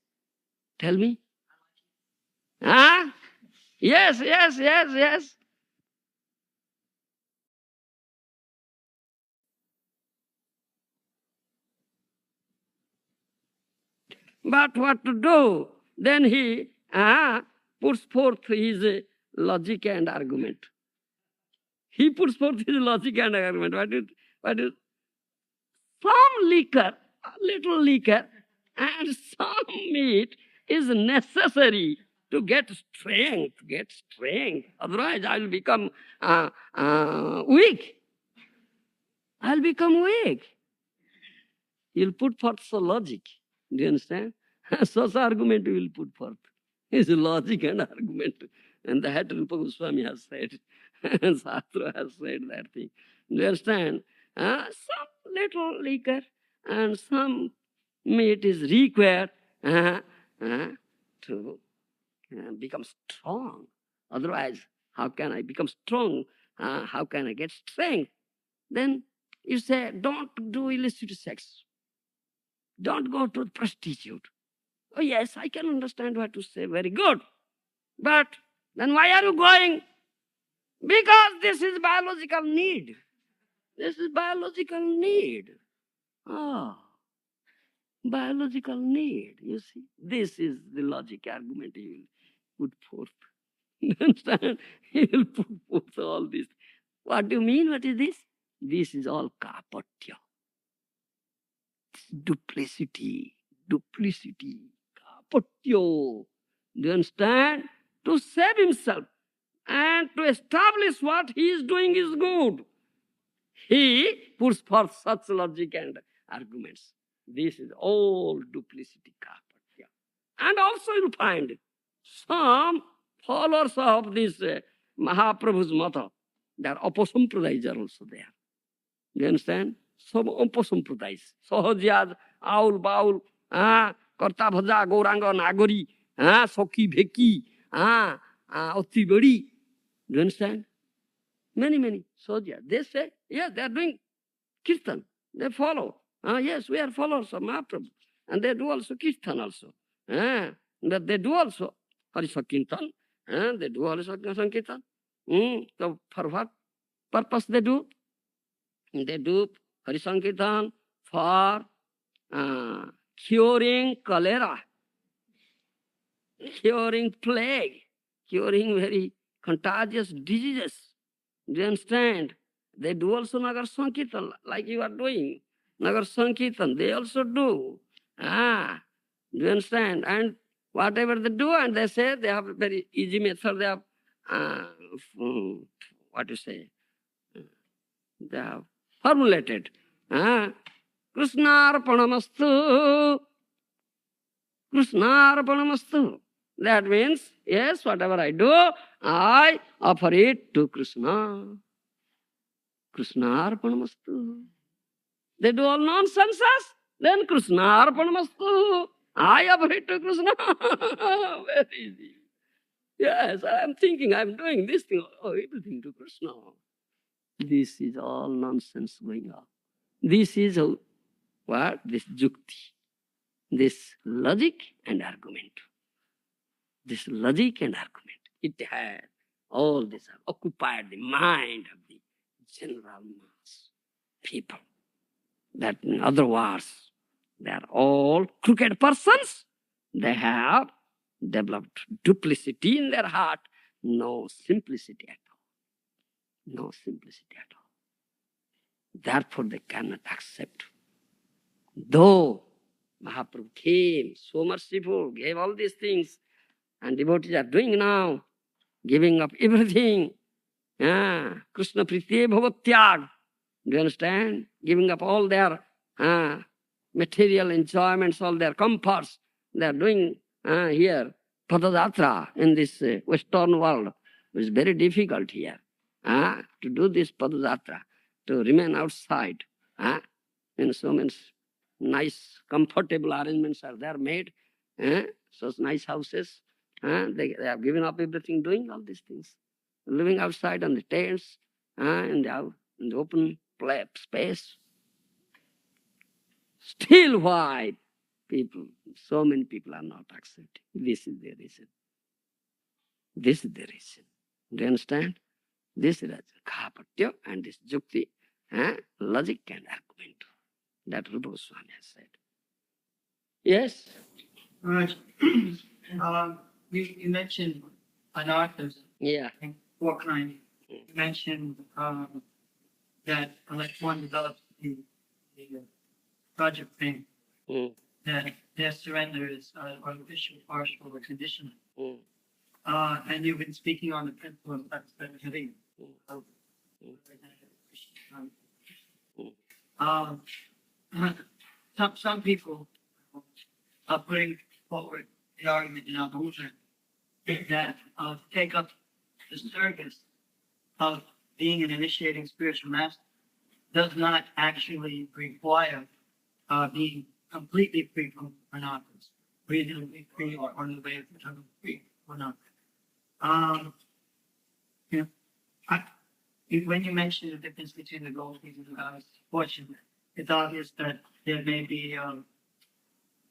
Tell me. Yes. But what to do? Then he puts forth his logic and argument. He puts forth his logic and argument. What is some liquor, a little liquor, and some meat is necessary to get strength. Otherwise, I will become weak. I'll become weak. He'll put forth some logic. Do you understand? Such argument he will put forth. His logic and argument. And that Rupa Goswami has said. And Shastra has said that thing. Do you understand? Some little liquor and some meat is required to become strong. Otherwise, how can I become strong? How can I get strength? Then you say, don't do illicit sex. Don't go to prostitute. Oh yes, I can understand what to say. Very good. But then why are you going? Because this is biological need. This is biological need. Biological need, you see. This is the logic argument he will put forth. You understand? He will put forth all this. What do you mean? What is this? This is all kapatya. Duplicity, kapatyo. Do you understand? To save himself and to establish what he is doing is good. He puts forth such logic and arguments. This is all duplicity, kapatya. And also you find some followers of this Mahaprabhu's motto, they are Upasampradayas are also there. Do you understand? Some Upasampradayas. Sahajyad, Aul, Baul, Karta Bhaja, Gauranga, Nagori, Soki, Bheki, Oti Badi. Do you understand? Many. Sahajyad. They say, yes, they are doing Kirtan. They follow. Yes, we are followers of Mahaprabhu. And they do also Kirtan also. But they do also Hari Sankirtan. They do Hari Sankirtan. So for what purpose they do? They do Hari Sankirtan for curing cholera, curing plague, curing very contagious diseases. Do you understand? They do also Nagar Sankirtan, like you are doing. Nagar Sankirtan, they also do. Do you understand? And whatever they do, and they say they have a very easy method, they have, what you say, they have formulated. Krishnarpanamastu, Krishnarpanamastu. That means, yes, whatever I do, I offer it to Krishna. Krishnarpanamastu. They do all nonsenses, then Krishnarpanamastu. I offer it to Krishna. Very easy. Yes, I'm thinking I'm doing this thing, everything to Krishna. This is all nonsense going on. This is what? This jukti. This logic and argument. This logic and argument. It has all this have occupied the mind of the general mass people. That in other words, they are all crooked persons. They have developed duplicity in their heart, no simplicity at all. No simplicity at all. Therefore they cannot accept. Though Mahaprabhu came, so merciful, gave all these things, and devotees are doing now, giving up everything. Krishna Priti Bhavatyag. Do you understand? Giving up all their material enjoyments, all their comforts. They are doing here Padadatra in this Western world. It is very difficult here to do this Padadatra, to remain outside. And so many nice, comfortable arrangements are there made. Such nice houses. They have given up everything, doing all these things. Living outside on the tents, in the open space. Still why people, so many people are not accepting. This is the reason. This is the reason. Do you understand? This is Kapatya and this Jukti, logic and argument. That Rupa Swami has said. Yes? Right. You mentioned anarthas. Yeah. And four kinds. You mentioned that like one develops the project thing, that their surrender is artificial, partial, or conditional. And you've been speaking on the principle of heavy. Some people are putting forward the argument in our movement that take up the service of being an initiating spiritual master does not actually require being completely free from anarthas, reasonably free or on the way of becoming free or not. When you mentioned the difference between the goldies and the goddess fortune, it's obvious that there may be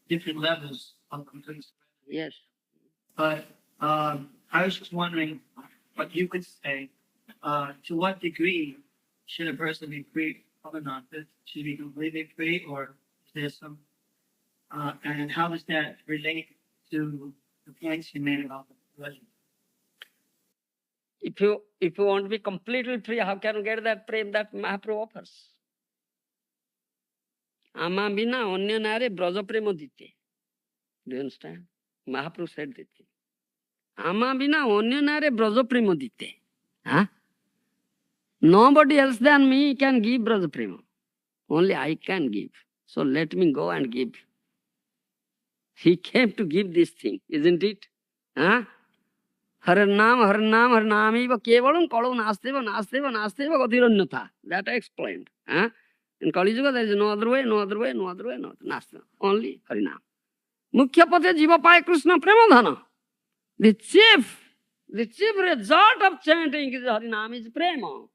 different levels of complete surrender. Yes. But I was just wondering what you could say. To what degree should a person be free from anarthas? Should he be completely free, or is there some? And how does that relate to the points you made about the pleasure? If you want to be completely free, how can you get that prem that Mahaprabhu offers? Ama bina anya nare braja prema dite. Do you understand? Mahaprabhu said this thing. Ama bina anya nare braja prema dite. Nobody else than me can give braja prema. Only I can give. So let me go and give. He came to give this thing, isn't it? Haranam, haranam, haranamiva kevalam kalu nasteva, nasteva, nasteva gatiranyatha. That I explained. In Kali Yuga there is no other way, no other way, no other way, no other. Nasteva. Only Harinam. Mukhya pate jiva pai Krishna premadhana. The chief result of chanting is Harinam is prema.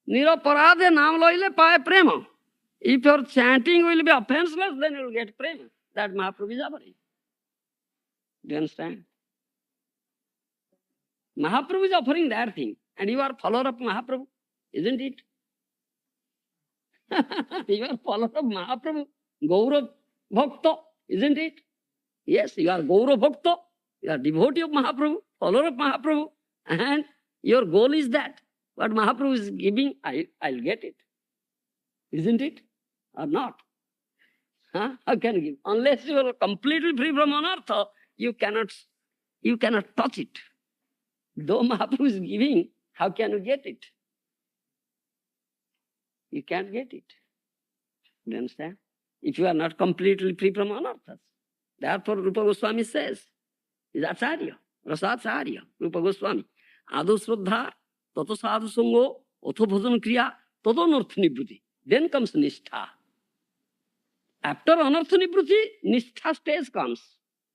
Niraparade naam loile pai prema. If your chanting will be offenseless, then you will get prema. That Mahaprabhu is offering. Do you understand? Mahaprabhu is offering that thing. And you are follower of Mahaprabhu, isn't it? You are follower of Mahaprabhu, Gaurav Bhakta, isn't it? Yes, you are Gaurav Bhakta, you are devotee of Mahaprabhu, follower of Mahaprabhu, and your goal is that. What Mahaprabhu is giving, I'll get it. Isn't it? Or not? Huh? How can you give? Unless you are completely free from anartha, you cannot touch it. Though Mahaprabhu is giving, how can you get it? You can't get it. Do you understand? If you are not completely free from anarthas. Therefore, Rupa Goswami says, is Acharya, Rasacharya, Rupa Goswami. Adu Shraddha, Tato Sadhu Sango, Otho Bhajan Kriya, Tato Anartha Nivruti. Then comes Nishtha. After Anartha Nivruti, Nishtha stage comes.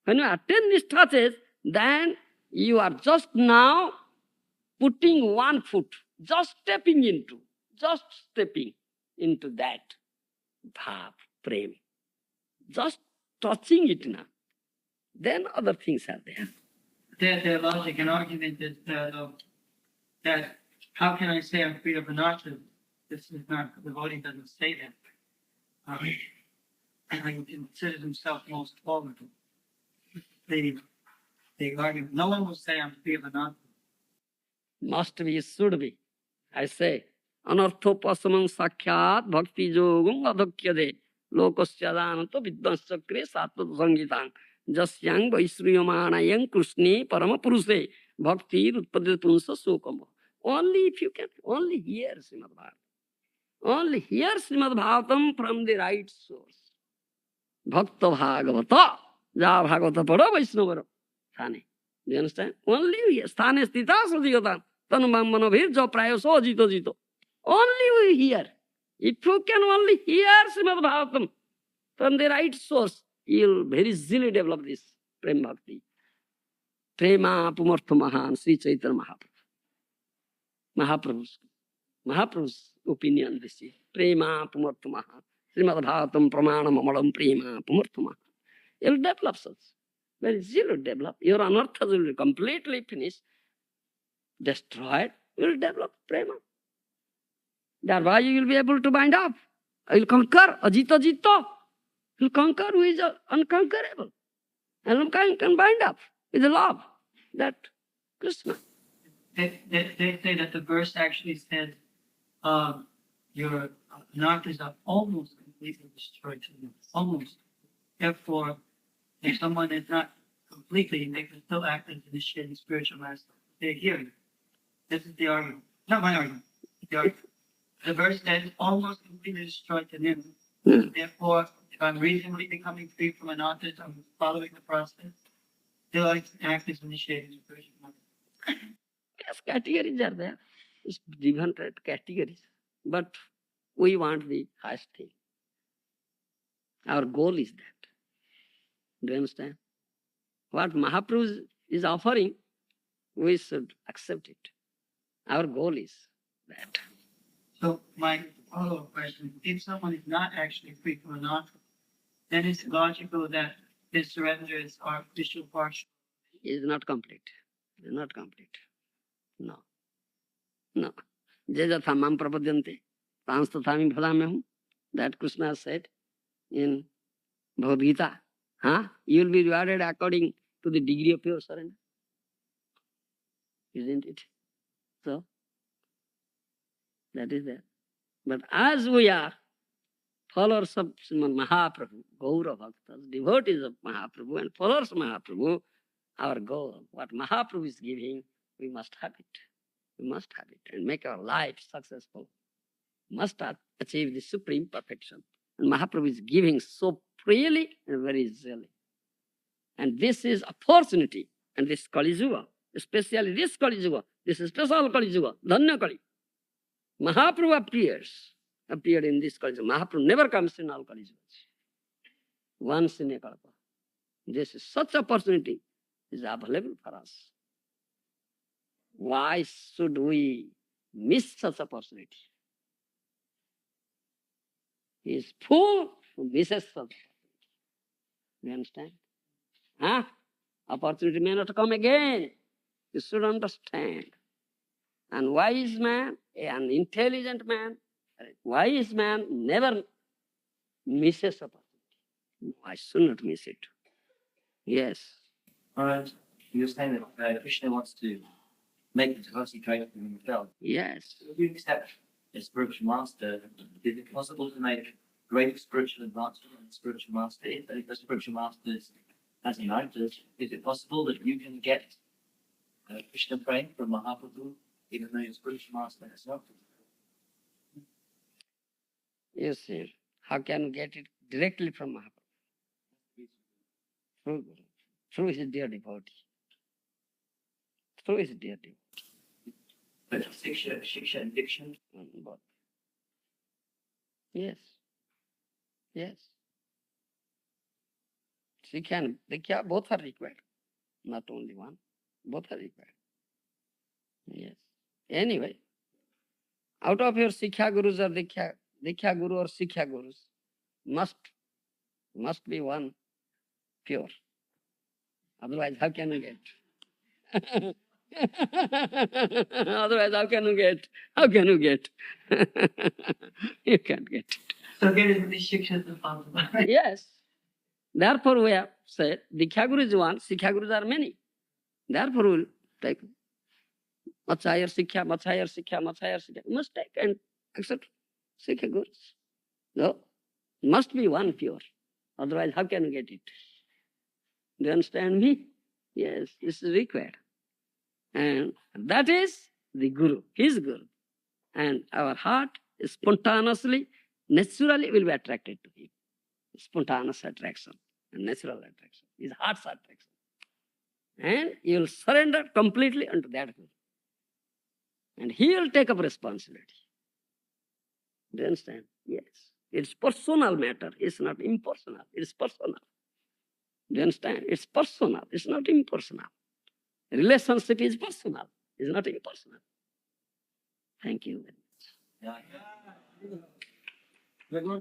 When you attain Nishtha stage, then you are just now putting one foot, just stepping into that bhav, prem. Just touching it now. Then other things are there. Their logic and argument is that how can I say I'm free of anartha? This is not, the devotee doesn't say that. And he considers himself most vulnerable. The argument, no one will say I'm free of anartha. Must be, should be. I say, anarthopasamam sakhyat bhakti yogam adhakyade lokasyadanato vidvansakre sattva sangitan jasyang vaisriyamanayang krishne paramapuruse bhakti utpadita punsa sokamo. Only if you can, only hear Srimad Bhagavatam. Only hear Srimad Bhagavatam from the right source. Bhakta Bhagavata, ja Bhagavata pada Vaishnavara. Thane. Do you understand? Only we sthane stita sadhigatan tanumam vir jo prayo so jito jito. Only we hear. If you can only hear Srimad Bhagavatam from the right source, you will very easily develop this Prem Bhakti. Prema Pumartha Mahan, Sri Chaitanya Mahaprabhu. Mahaprabhu's opinion this is. Prema Pumartha Mahan. Srimad Bhagavatam Pramanam Amalam Prema Pumartha Mahan. You will develop such. Very easily develop. Your anarthas will be completely finished, destroyed. You will develop prema. Thereby you will be able to bind up. You will conquer. Ajita Jita. You will conquer who is unconquerable. And can bind up with the love. That Krishna. They say that the verse actually said your anarthas are almost completely destroyed to them. Almost. Therefore, if someone is not completely, they can still act as initiating spiritual master. They're hearing. This is the argument. Not my argument. The verse says almost completely destroyed to them. Therefore, if I'm reasonably becoming free from anarthas, I'm following the process. Still act as initiating spiritual master. Yes, categories are there. It's different categories. But we want the highest thing. Our goal is that. Do you understand? What Mahaprabhu is offering, we should accept it. Our goal is that. So my follow-up question, if someone is not actually free from anartha, then it's logical that his surrender is artificial partial. It is not complete. It is not complete. No. No. Jajatha mam prapadyante, tanstathami bhadamyahum. That Krishna said in Bhagavad Gita. You will be rewarded according to the degree of your surrender. Isn't it? So, that is there. But as we are followers of Srimad Mahaprabhu, Gaura Bhaktas, devotees of Mahaprabhu and followers of Mahaprabhu, our goal, what Mahaprabhu is giving, we must have it. We must have it and make our life successful. Must achieve the supreme perfection. And Mahaprabhu is giving so freely and very easily. And this is opportunity. And this Kali Yuga, especially this Kali Yuga, this is special Kali Yuga, Dhanya Kali. Mahaprabhu appeared in this Kali Yuga. Mahaprabhu never comes in all Kali Yugas. Once in a kalpa. This is such opportunity is available for us. Why should we miss such opportunity? He is fool who misses such opportunity. You understand? Opportunity may not come again. You should understand. And wise man, an intelligent man, wise man never misses opportunity. No, I should not miss it. Yes. Alright, you're saying that Krishna wants to make the concentrate from himself. Yes. If you accept a spiritual master, is it possible to make great spiritual advancement in spiritual master? If the spiritual master has united, is it possible that you can get Krishna praying from Mahaprabhu, even though your spiritual master has not? You see, how can you get it directly from Mahaprabhu? Through Guru, through his dear devotee. Through his dear devotee. But Shiksha and Diksha? Both. Yes. Yes. Siksha and Diksha both are required. Not only one. Both are required. Yes. Anyway, out of your Siksha Gurus or Diksha Guru or Siksha Gurus, must be one pure. Otherwise, how can you get? Otherwise, how can you get? How can you get? You can't get it. So getting these Shikshas is possible. Yes. Therefore, we have said, Diksha Guru is one, Siksha Gurus are many. Therefore, we will take much higher Siksha, much higher Siksha, much higher Siksha. You must take and accept Siksha Gurus. No, must be one pure. Otherwise, how can you get it? Do you understand me? Yes, this is required. And that is the Guru, his Guru. And our heart is spontaneously, naturally will be attracted to him. Spontaneous attraction and natural attraction. His heart's attraction. And you will surrender completely unto that Guru. And he will take up responsibility. Do you understand? Yes. It's personal matter. It's not impersonal. It's personal. Do you understand? It's personal. It's not impersonal. Relationship is personal. It's not impersonal. Thank you very much. Yeah.